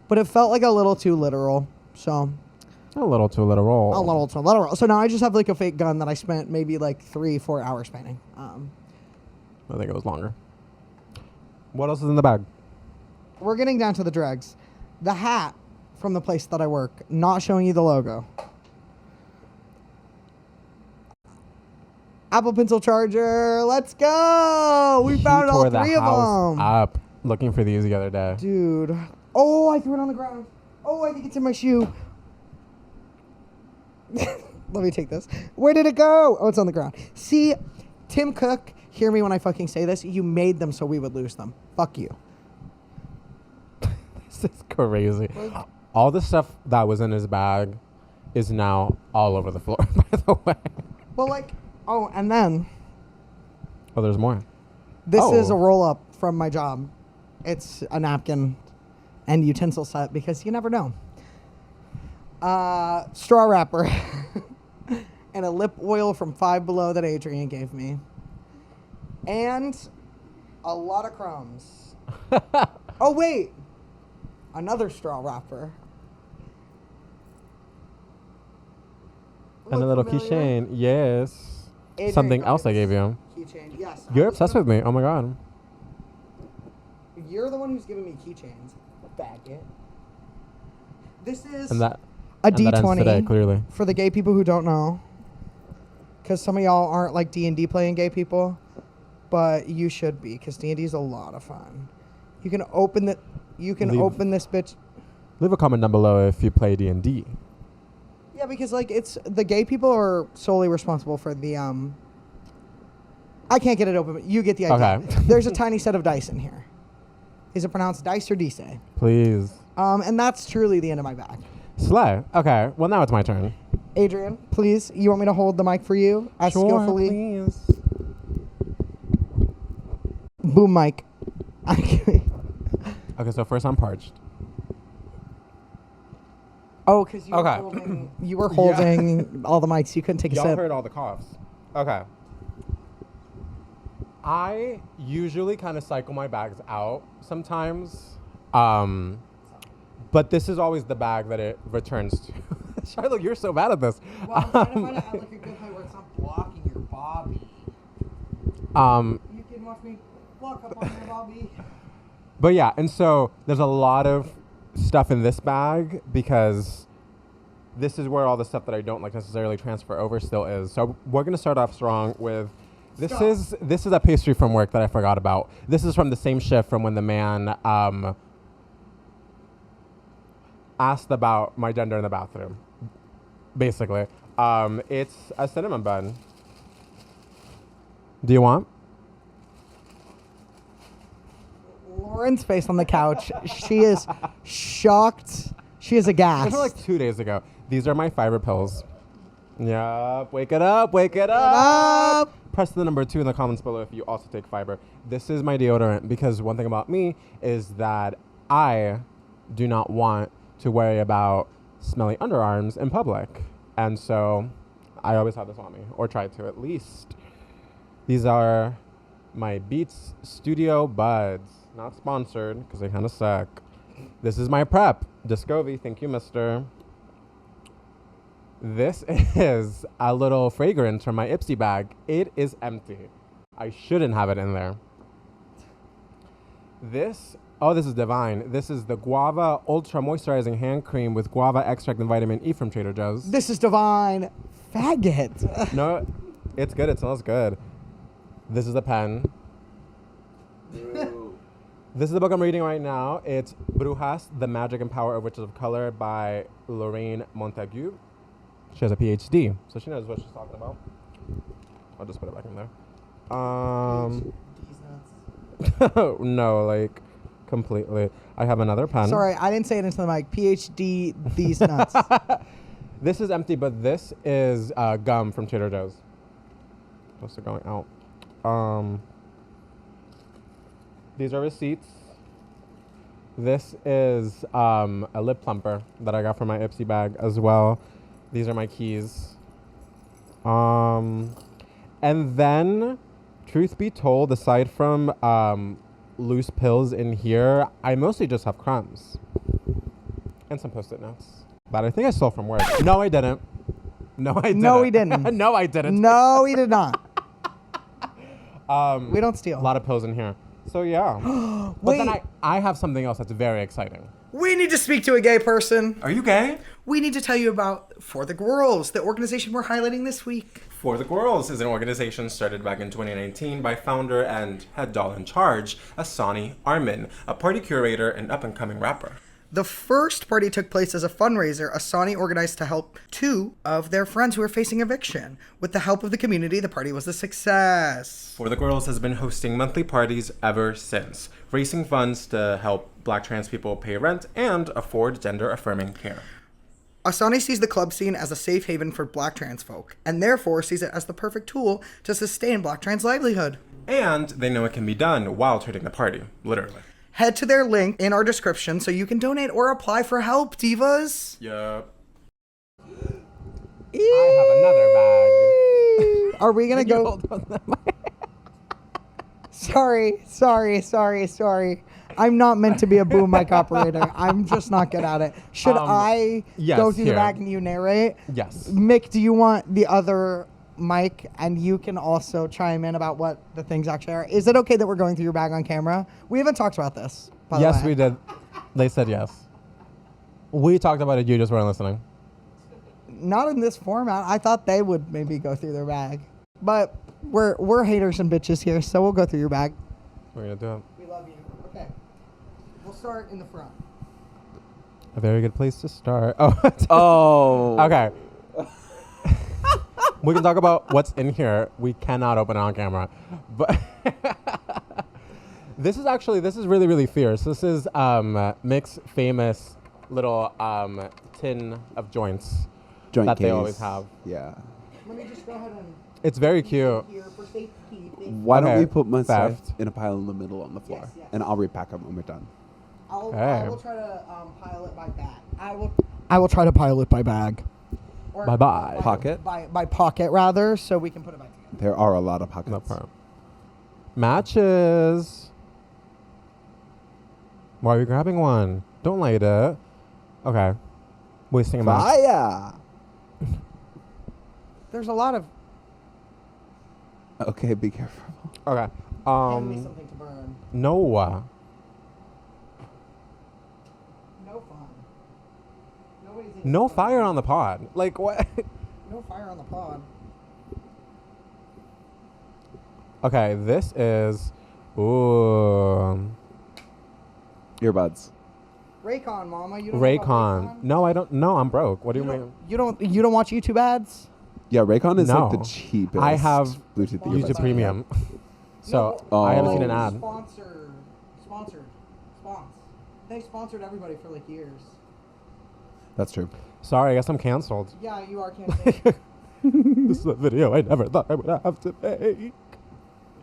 but it felt like a little too literal. So A little too literal. a little too literal. So now I just have like a fake gun that I spent maybe like 3-4 hours painting. I think it was longer. What else is in the bag? We're getting down to the dregs. The hat from the place that I work, not showing you the logo. Apple Pencil charger. Let's go. We found all 3 of them. Up looking for these the other day. Dude. Oh, I threw it on the ground. Oh, I think it's in my shoe. Let me take this. Where did it go? Oh, it's on the ground. See, Tim Cook, hear me when I fucking say this. You made them so we would lose them. Fuck you. This is crazy. All the stuff that was in his bag is now all over the floor, by the way. Well, like, oh, and then Oh, there's more. this Oh. is a roll-up from my job. It's a napkin and utensil set because you never know. Straw wrapper and a lip oil from Five Below that Adrian gave me. And a lot of crumbs. Oh, wait. Another straw wrapper. And a little keychain. Yes. Adrian Something got else me I gave you. Keychain. Yes. You're obsessed with me. Oh my god. You're the one who's giving me keychains. Faggot. This is And that a and that ends D20 today, clearly. for the gay people who don't know. Because some of y'all aren't like D&D playing gay people. But you should be, because D&D is a lot of fun. You can open the... You can open this bitch... Leave a comment down below if you play D&D. Yeah, because like it's the gay people are solely responsible for the I can't get it open, but you get the idea. Okay. There's a tiny set of dice in here. Is it pronounced dice or dice? Please. And that's truly the end of my bag. Slay. Okay. Well, now it's my turn. Adrian, please, you want me to hold the mic for you as skillfully? Please. Boom mic. Okay, so first I'm parched. Oh, because you, Okay. you were holding all the mics. You couldn't take a Y'all sip. heard all the coughs. Okay. I usually kind of cycle my bags out sometimes. But this is always the bag that it returns to. Shiloh, you're so bad at this. Well, I'm trying to find it at like a good height where it's not blocking your bobby. You can watch me walk up on your bobby. But yeah, and so there's a lot of stuff in this bag because this is where all the stuff that I don't like necessarily transfer over still is. So we're gonna start off strong with this is a pastry from work that I forgot about. This is from the same shift from when the man asked about my gender in the bathroom. Basically. It's a cinnamon bun. Do you want? Lauren's face on the couch. She is shocked. She is aghast. These were like 2 days ago. These are my fiber pills. Yup. Wake it up. Wake it up. Press the number 2 in the comments below if you also take fiber. This is my deodorant because one thing about me is that I do not want to worry about smelly underarms in public. And so I always have this on me, or try to at least. These are my Beats Studio Buds. Not sponsored, because they kind of suck. This is my prep. Discovery, thank you, mister. This is a little fragrance from my Ipsy bag. It is empty. I shouldn't have it in there. This is divine. This is the Guava Ultra Moisturizing Hand Cream with guava extract and vitamin E from Trader Joe's. This is divine. Faggot. No, it's good. It smells good. This is a pen. This is the book I'm reading right now. It's Brujas, The Magic and Power of Witches of Color by Lorraine Montague. She has a PhD, so she knows what she's talking about. I'll just put it back in there. No, like, completely. I have another pen. Sorry, I didn't say it into the mic. PhD, these nuts. This is empty, but this is gum from Trader Joe's. Those are going out. These are receipts. This is a lip plumper that I got from my Ipsy bag as well. These are my keys. And then, truth be told, aside from loose pills in here, I mostly just have crumbs. And some Post-it notes. That I think I stole from work. No, I didn't. No, I didn't. No, he didn't. No, I didn't. No, he did not. We don't A steal. lot of pills in here. So yeah. But then I have something else that's very exciting. We need to speak to a gay person. Are you gay? We need to tell you about For the Girls, the organization we're highlighting this week. For the Girls is an organization started back in 2019 by founder and head doll in charge, Asani Armin, a party curator and up-and-coming rapper. The first party took place as a fundraiser Asani organized to help 2 of their friends who were facing eviction. With the help of the community, the party was a success. For the Girls has been hosting monthly parties ever since, raising funds to help Black trans people pay rent and afford gender-affirming care. Asani sees the club scene as a safe haven for Black trans folk, and therefore sees it as the perfect tool to sustain Black trans livelihood. And they know it can be done while treating the party, literally. Head to their link in our description so you can donate or apply for help, divas. Yup. I have another bag. Are we gonna go? Sorry. I'm not meant to be a boom mic operator. I'm just not good at it. Should I go through the bag and you narrate? Yes. Mick, do you want the other mic, and you can also chime in about what the things actually are? Is it okay that we're going through your bag on camera? We haven't talked about this, by the way. Yes, we did. They said yes. We talked about it. You just weren't listening. Not in this format. I thought they would maybe go through their bag. But we're haters and bitches here, so we'll go through your bag. We're going to do it. We love you. Okay. We'll start in the front. A very good place to start. Oh. Oh. Okay. We can talk about what's in here. We cannot open it on camera. But this is really, really fierce. This is Mick's famous little tin of joints Joint that case. they always have. Yeah. Let me just go ahead and... It's very cute. Here for safekeeping. Why don't Okay, we put my stuff theft. in a pile in the middle on the floor, Yes, yes. and I'll repack them when we're done. I Hey. will try to pile it by bag. I will try to pile it by bag. Or Bye-bye. Pocket? By pocket, rather, so we can put it back together. There are a lot of pockets. No problem. Matches. Why are you grabbing one? Don't light it. Okay. Wasting a match. Fire! There's a lot of... Okay, be careful. Okay. Hand me something to burn. No. No fun. Nobody's even No fun. fire on the pod. Like what? No fire on the pod. Okay, this is ooh. Earbuds. Raycon, mama. You don't know about Raycon. No, I don't. No, I'm broke. What do you mean? You don't watch YouTube ads? Yeah, Raycon is No. like the cheapest. I have Bluetooth YouTube earbuds. YouTube Premium. So No, I haven't oh. seen an ad. Sponsored. They sponsored everybody for like years. That's true. Sorry, I guess I'm canceled. Yeah, you are canceled. This is a video I never thought I would have to make.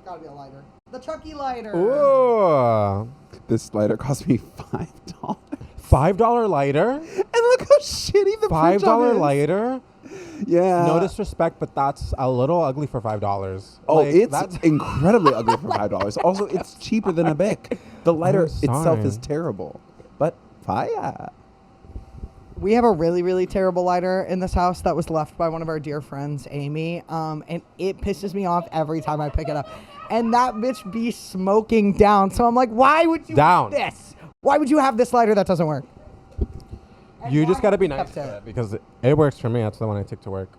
Gotta be a lighter. The Chucky lighter. Ooh. This lighter cost me $5. $5 lighter? And look how shitty the fridge $5 is. lighter? Yeah. No disrespect, but that's a little ugly for $5. Oh, Like, it's that's incredibly ugly for $5. Also, it's cheaper than a Bic. The lighter I'm itself sorry. is terrible. But fire. We have a really, really terrible lighter in this house that was left by one of our dear friends, Amy. And it pisses me off every time I pick it up. And that bitch be smoking down. So I'm like, why would you Down. have this? Why would you have this lighter that doesn't work? And you why just got to have be you nice kept to it? it because it works for me. That's the one I take to work.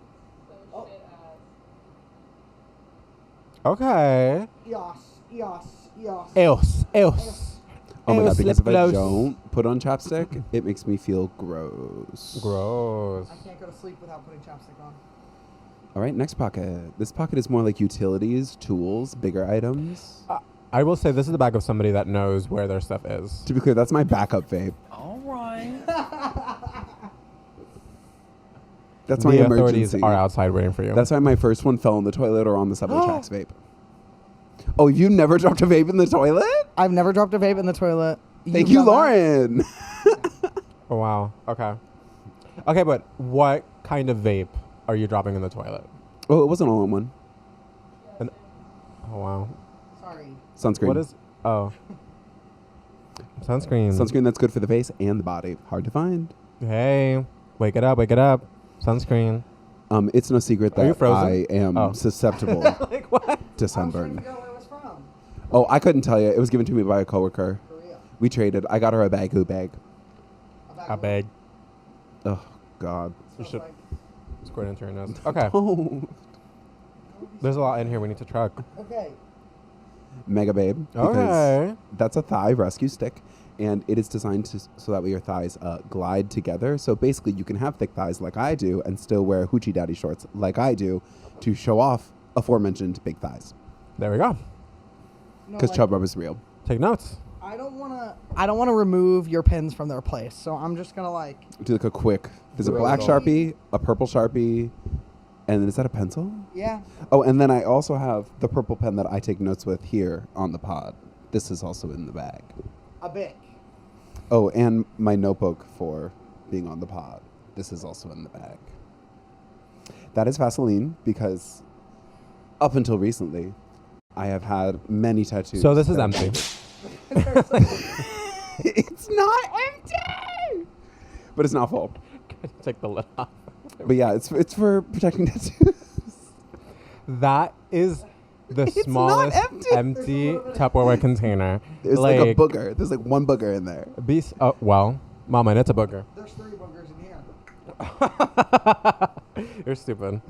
Okay. Eos. Else. Oh my Ew, god, because slip if I close. don't put on chapstick, it makes me feel gross. Gross. I can't go to sleep without putting chapstick on. All right, next pocket. This pocket is more like utilities, tools, bigger items. I will say this is the bag of somebody that knows where their stuff is. To be clear, that's my backup vape. All right. That's my The emergency. authorities are outside waiting for you. That's why my first one fell in the toilet or on the subway tracks vape. Oh, you never dropped a vape in the toilet? I've never dropped a vape in the toilet. Thank You've you, done that? Lauren. Oh, wow. Okay. Okay, but what kind of vape are you dropping in the toilet? Oh, it wasn't all in one. Oh, wow. Sorry. Sunscreen. What is... Oh. Sunscreen. Sunscreen that's good for the face and the body. Hard to find. Hey. Wake it up. Wake it up. Sunscreen. It's no secret Are you that frozen? I am Oh. susceptible Like what? to sunburn. Where it was from. Oh, I couldn't tell you. It was given to me by a coworker. Korea. We traded. I got her a bagoo bag. I beg. Oh, God. You should squirt into your nose. Okay. Oh. There's a lot in here we need to truck. Okay. Mega Babe. Because Okay. that's a thigh rescue stick. And it is designed to so that way your thighs glide together. So basically, you can have thick thighs like I do and still wear hoochie daddy shorts like I do to show off aforementioned big thighs. There we go. Because chub rub is real. Take notes. I don't wanna remove your pins from their place, so I'm just gonna like. Do like a quick. There's a black Sharpie, a purple Sharpie, and then is that a pencil? Yeah. Oh, and then I also have the purple pen that I take notes with here on the pod. This is also in the bag. A Bic. Oh, and my notebook for being on the pod. This is also in the bag. That is Vaseline because up until recently, I have had many tattoos. So this is empty. It's not empty, but it's not full. Take the lid off. But yeah, it's for protecting tattoos. That is the It's smallest not empty. Tupperware container. There's like a booger. There's like one booger in there. Well, Mama, that's a booger. There's 3 boogers in here. You're stupid.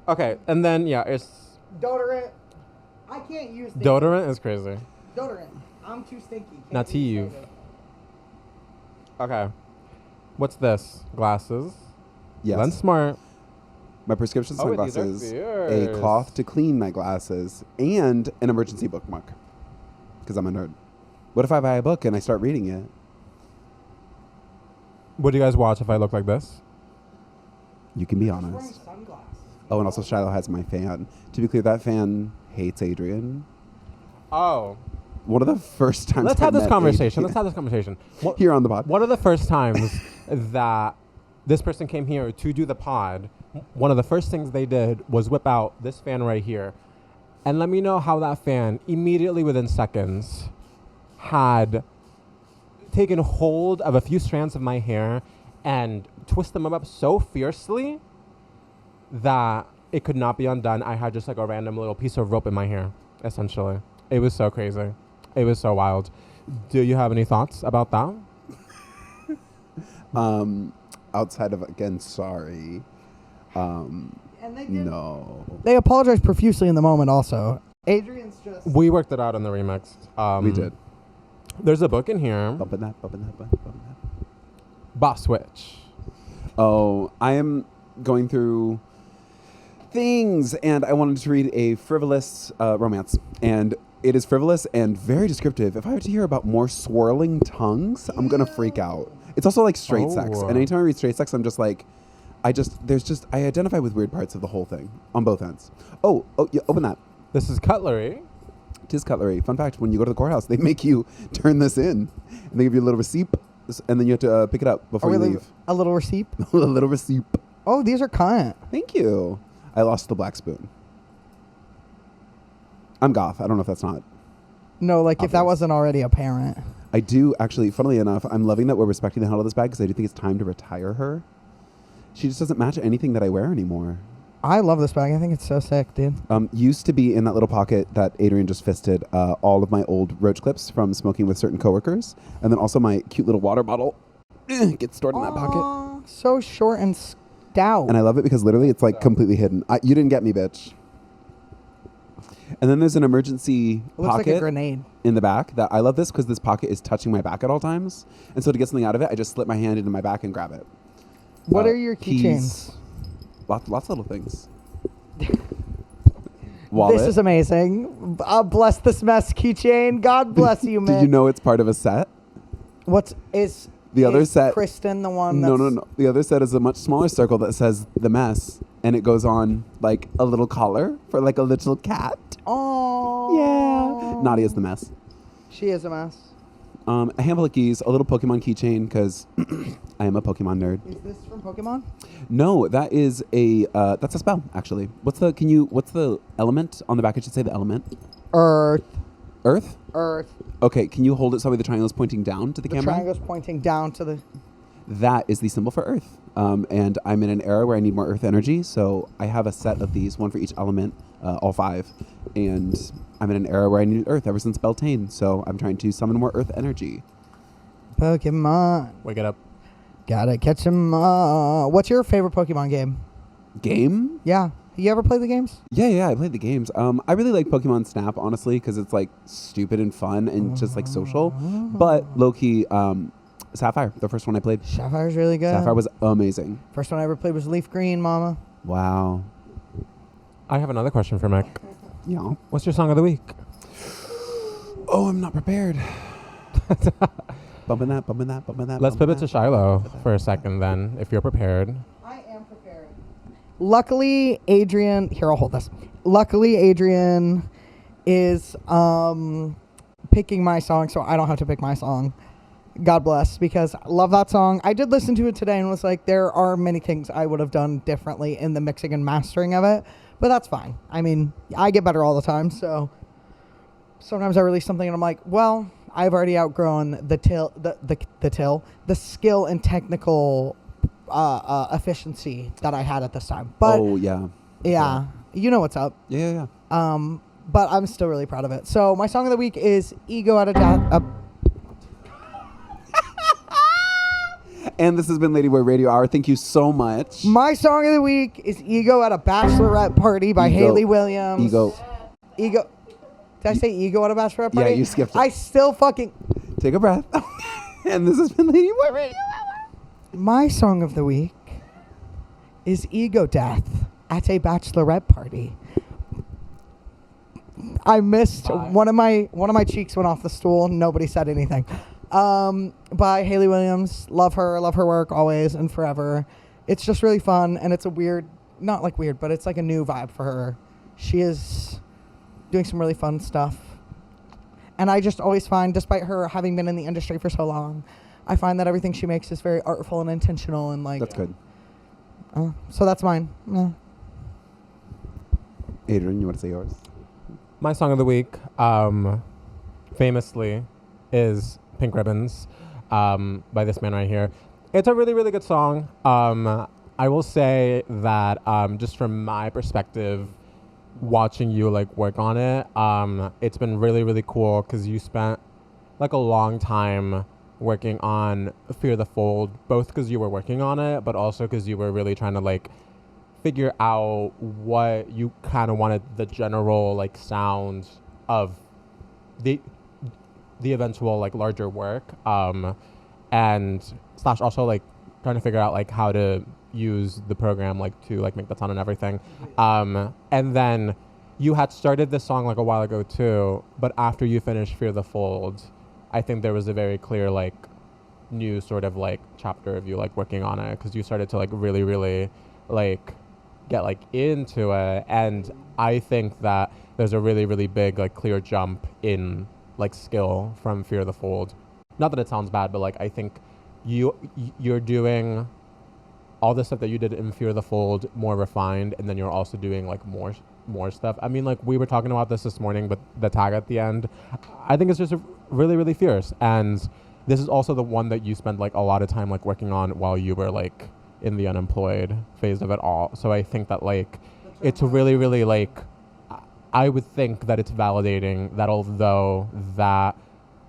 Okay, and then yeah, it's Deodorant. I can't use things. deodorant is crazy. Deodorant. I'm too stinky. Can't Not to use you. it. Okay, what's this? Glasses. Yes. Lens Smart. My prescription Oh, these are sunglasses, a fierce. cloth to clean my glasses, and an emergency bookmark. Because I'm a nerd. What if I buy a book and I start reading it? What do you guys watch if I look like this? You can be Wearing honest. sunglasses. Oh, and also Shiloh has my fan. To be clear, that fan hates Adrian. Oh, One of the first times let's I have this met conversation. Adrian- Let's have this conversation. What, here on the pod. One of the first times that this person came here to do the pod, one of the first things they did was whip out this fan right here. And let me know how that fan, immediately within seconds, had taken hold of a few strands of my hair and twist them up so fiercely that it could not be undone. I had just like a random little piece of rope in my hair, essentially. It was so crazy. It was so wild. Do you have any thoughts about that? Outside of, again, sorry. And they did. No. They apologized profusely in the moment also. Adrian's just... We worked it out in the remix. We did. There's a book in here. Bumping that, bumping that, bumping that. Boss Switch. Oh, I am going through things, and I wanted to read a frivolous romance. And it is frivolous and very descriptive. If I were to hear about more swirling tongues, I'm going to freak out. It's also like straight sex. And anytime I read straight sex, I'm just like, I identify with weird parts of the whole thing on both ends. Oh, yeah, open that. This is cutlery. It is cutlery. Fun fact, when you go to the courthouse, they make you turn this in. And they give you a little receipt, and then you have to pick it up before you leave. A little receipt? A little receipt. Oh, these are kind. Thank you. I lost the black spoon. I'm goth. I don't know if that's not. No, like if that Obvious. wasn't already apparent. I do actually, funnily enough, I'm loving that we're respecting the hell of this bag because I do think it's time to retire her. She just doesn't match anything that I wear anymore. I love this bag. I think it's so sick, dude. Used to be in that little pocket that Adrian just fisted all of my old roach clips from smoking with certain coworkers. And then also my cute little water bottle gets stored in that pocket. Aw, so short and stout. And I love it because literally it's like completely hidden. You didn't get me, bitch. And then there's an emergency It looks like a pocket grenade. in the back that I love this because this pocket is touching my back at all times. And so to get something out of it, I just slip my hand into my back and grab it. What are your keys, keychains? Lots of little things. Wallet. This is amazing. Bless this mess keychain. God bless you, man. Did you know it's part of a set? The other set? Kristen the one No. The other set is a much smaller circle that says the mess. And it goes on like a little collar for like a little cat. Oh. Yeah. Naughty is the mess. She is a mess. A handful of keys, a little Pokemon keychain because I am a Pokemon nerd. Is this from Pokemon? No, that is that's a spell actually. What's the element on the back? I should say the element. Earth. Earth? Earth. Okay, can you hold it so the triangle is pointing down to the camera? The triangle's pointing down to the... That is the symbol for Earth. And I'm in an era where I need more Earth energy, so I have a set of these, one for each element, all 5. And I'm in an era where I need Earth ever since Beltane, so I'm trying to summon more Earth energy. Pokemon. Wake it up. Gotta catch 'em all. What's your favorite Pokemon game? Game? Yeah. You ever play the games? Yeah, I played the games. I really like Pokemon Snap, honestly, because it's like stupid and fun and just like social. But low-key, Sapphire, the first one I played. Sapphire's really good. Sapphire was amazing. First one I ever played was Leaf Green, mama. Wow. I have another question for Mick. Yeah. What's your song of the week? Oh, I'm not prepared. bumping that. Let's pivot to Shiloh for a second then, if you're prepared. I am prepared. Luckily, Adrian... Here, I'll hold this. Luckily, Adrian is picking my song, so I don't have to pick my song. God bless, because I love that song. I did listen to it today and was like, there are many things I would have done differently in the mixing and mastering of it, but that's fine. I mean, I get better all the time, so sometimes I release something and I'm like, well, I've already outgrown the skill and technical efficiency that I had at this time. But yeah, you know what's up. Yeah. But I'm still really proud of it. So my song of the week is Ego at a And this has been Ladyboy Radio Hour. Thank you so much. My song of the week is Ego at a Bachelorette Party by Haley Williams. Ego. Did I say Ego at a Bachelorette Party? Yeah, you skipped it. I still fucking... Take a breath. And this has been Ladyboy Radio Hour. My song of the week is Ego Death at a Bachelorette Party. I missed one of my cheeks went off the stool. Nobody said anything. By Haley Williams. Love her work always and forever. It's just really fun, and it's a weird, not like weird, but it's like a new vibe for her. She is doing some really fun stuff. And I just always find, despite her having been in the industry for so long, I find that everything she makes is very artful and intentional and like... That's good. So that's mine. Yeah. Adrian, you want to say yours? My song of the week, famously, is Pink Ribbons by this man right here. It's a really, really good song. I will say that just from my perspective, watching you like work on it, it's been really, really cool because you spent like a long time working on Fear the Fold, both because you were working on it, but also because you were really trying to like figure out what you kind of wanted the general like sound of the eventual like larger work, and / also like trying to figure out like how to use the program like to like make that sound and everything. And then you had started this song like a while ago too, but after you finished Fear the Fold, I think there was a very clear like new sort of like chapter of you like working on it, because you started to like really, really like get like into it. And I think that there's a really, really big like clear jump in like skill from Fear the Fold. Not that it sounds bad, but like I think you're doing all the stuff that you did in Fear the Fold more refined, and then you're also doing like more stuff. I mean, like we were talking about this morning, but the tag at the end, I think it's just really, really fierce. And this is also the one that you spent like a lot of time like working on while you were like in the unemployed phase of it all. So I think that like it's really, really like, I would think that it's validating that although that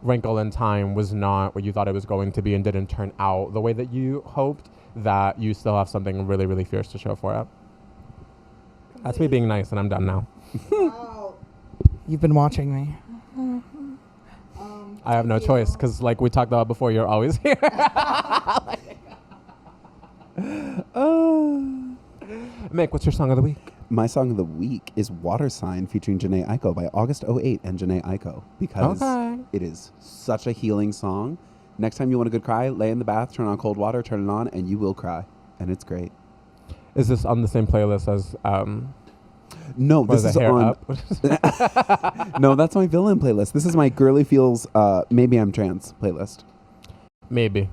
Wrinkle in Time was not what you thought it was going to be and didn't turn out the way that you hoped, that you still have something really, really fierce to show for it. That's me being nice, and I'm done now. You've been watching me. I have no choice, because like we talked about before, you're always here. Mick, what's your song of the week? My song of the week is Water Sign featuring Janae Aiko by August 08 and Janae Aiko, because it is such a healing song. Next time you want a good cry, lay in the bath, turn on cold water, turn it on, and you will cry. And it's great. Is this on the same playlist as... No, this is on... No, that's my villain playlist. This is my Girly Feels Maybe I'm Trans playlist. Maybe.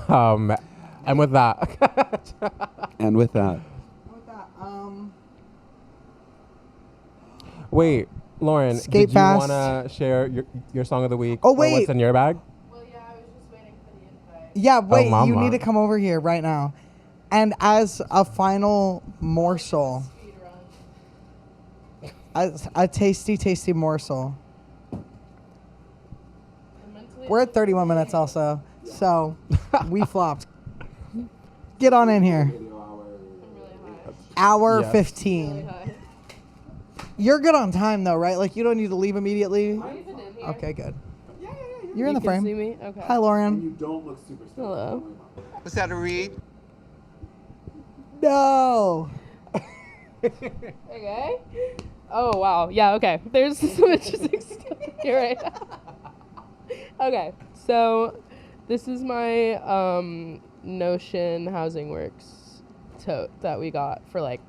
And with that... And with that... Wait, Lauren, did you want to share your song of the week? Oh, wait. Or what's in your bag? Well, yeah, I was just waiting for the invite. Yeah, wait, you mama. need to come over here right now. And as a final morsel, as a tasty, tasty morsel. We're at 31 minutes also, so we flopped. Get on in here. Hour 15. You're good on time though, right? Like you don't need to leave immediately. Okay, good. You're in the frame. See me? Okay. Hi, Lauren. You don't look super stoked. Hello. Was that a read? No. Okay. Oh wow. Yeah. Okay. There's some interesting stuff here right now. Okay. So this is my Notion Housing Works tote that we got for like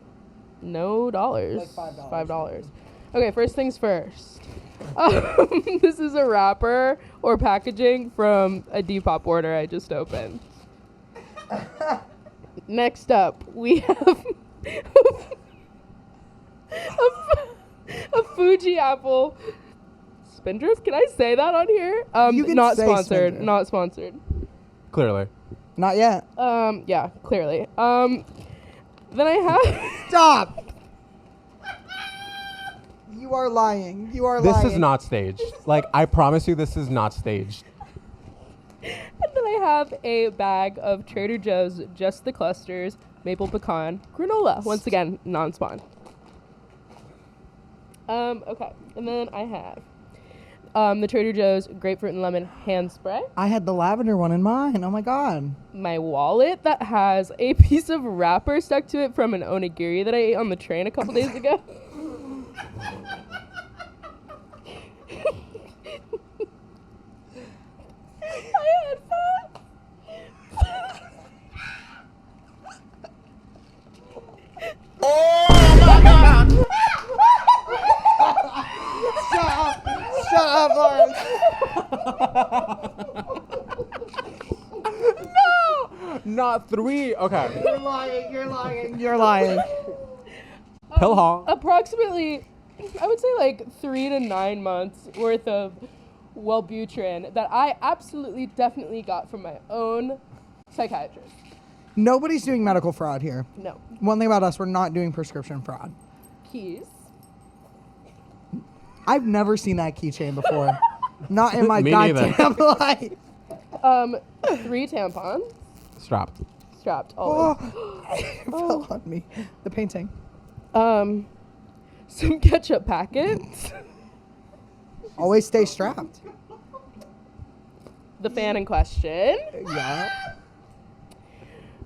no dollars. Like $5. Okay. First things first. This is a wrapper or packaging from a Depop order I just opened. Next up, we have a Fuji apple Spindrift. Can I say that on here? You can not say sponsored. Spindrift. Not sponsored. Clearly. Not yet. Yeah, clearly. Then I have. Stop. You are lying. You are lying. This is not staged. Like, I promise you, this is not staged. And then I have a bag of Trader Joe's Just the Clusters maple pecan granola. Once again, non-spawn. Okay. And then I have the Trader Joe's grapefruit and lemon hand spray. I had the lavender one in mine. Oh my god. My wallet that has a piece of wrapper stuck to it from an onigiri that I ate on the train a couple days ago. I had fun. Shut up, Lauren. No! Not 3. Okay. You're lying. You're lying. You're lying. Pill haul. Approximately, I would say like 3 to 9 months worth of Wellbutrin that I absolutely definitely got from my own psychiatrist. Nobody's doing medical fraud here. No. One thing about us, we're not doing prescription fraud. Keys. I've never seen that keychain before. Not in my Me goddamn life. 3 tampons. Strapped. Strapped, always. Oh, it fell on me. The painting. Some ketchup packets. Always stay strapped. The fan in question. Yeah.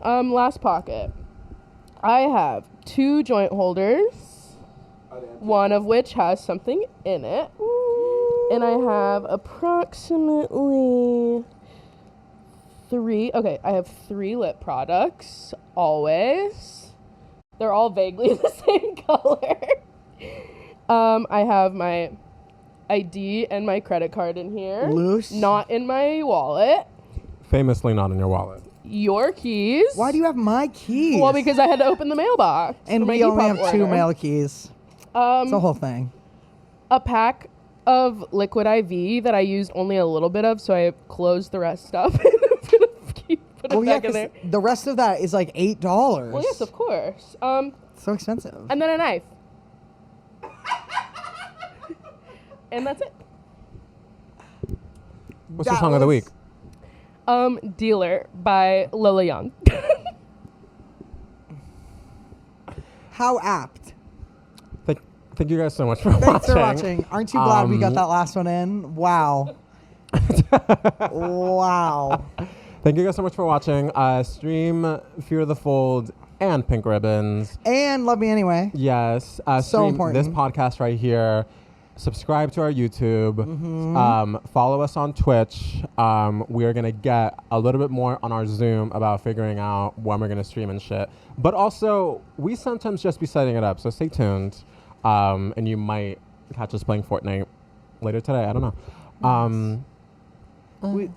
Last pocket. I have 2 joint holders, one of which has something in it. And I have approximately 3, I have 3 lip products, always. They're all vaguely the same color. I have my ID and my credit card in here. Loose. Not in my wallet. Famously not in your wallet. Your keys. Why do you have my keys? Well, because I had to open the mailbox. And for my we only have EPUB 2 order. mail keys. It's the whole thing. A pack of liquid IV that I used only a little bit of, so I closed the rest up. Put it back in there. The rest of that is like $8. Well, yes, of course. So expensive. And then a knife. And that's it. What's your song of the week? Dealer by Lola Young. How apt. Thank you guys so much for Thanks watching. for watching. Aren't you glad we got that last one in? Wow. Wow. Thank you guys so much for watching. Stream Fear the Fold and Pink Ribbons. And Love Me Anyway. Yes. So stream important. this podcast right here. Subscribe to our YouTube. Follow us on Twitch. We are going to get a little bit more on our Zoom about figuring out when we're going to stream and shit. But also, we sometimes just be setting it up, so stay tuned. And you might catch us playing Fortnite later today. I don't know.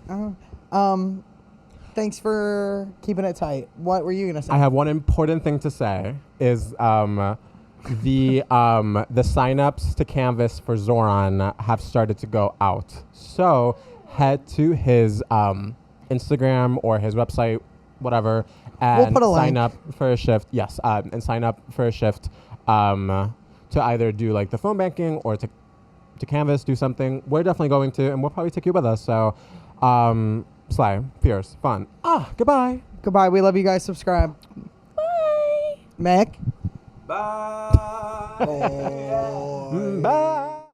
Thanks for keeping it tight. What were you going to say? I have one important thing to say is the signups to Canvas for Zoran have started to go out. So head to his Instagram or his website, whatever, and We'll put a sign link. up for a shift. Yes, and sign up for a shift to either do like the phone banking or to Canvas, do something. We're definitely going to, and we'll probably take you with us. So, Sly, fierce, fun. Goodbye. Goodbye. We love you guys. Subscribe. Bye. Mick. Bye. Oh.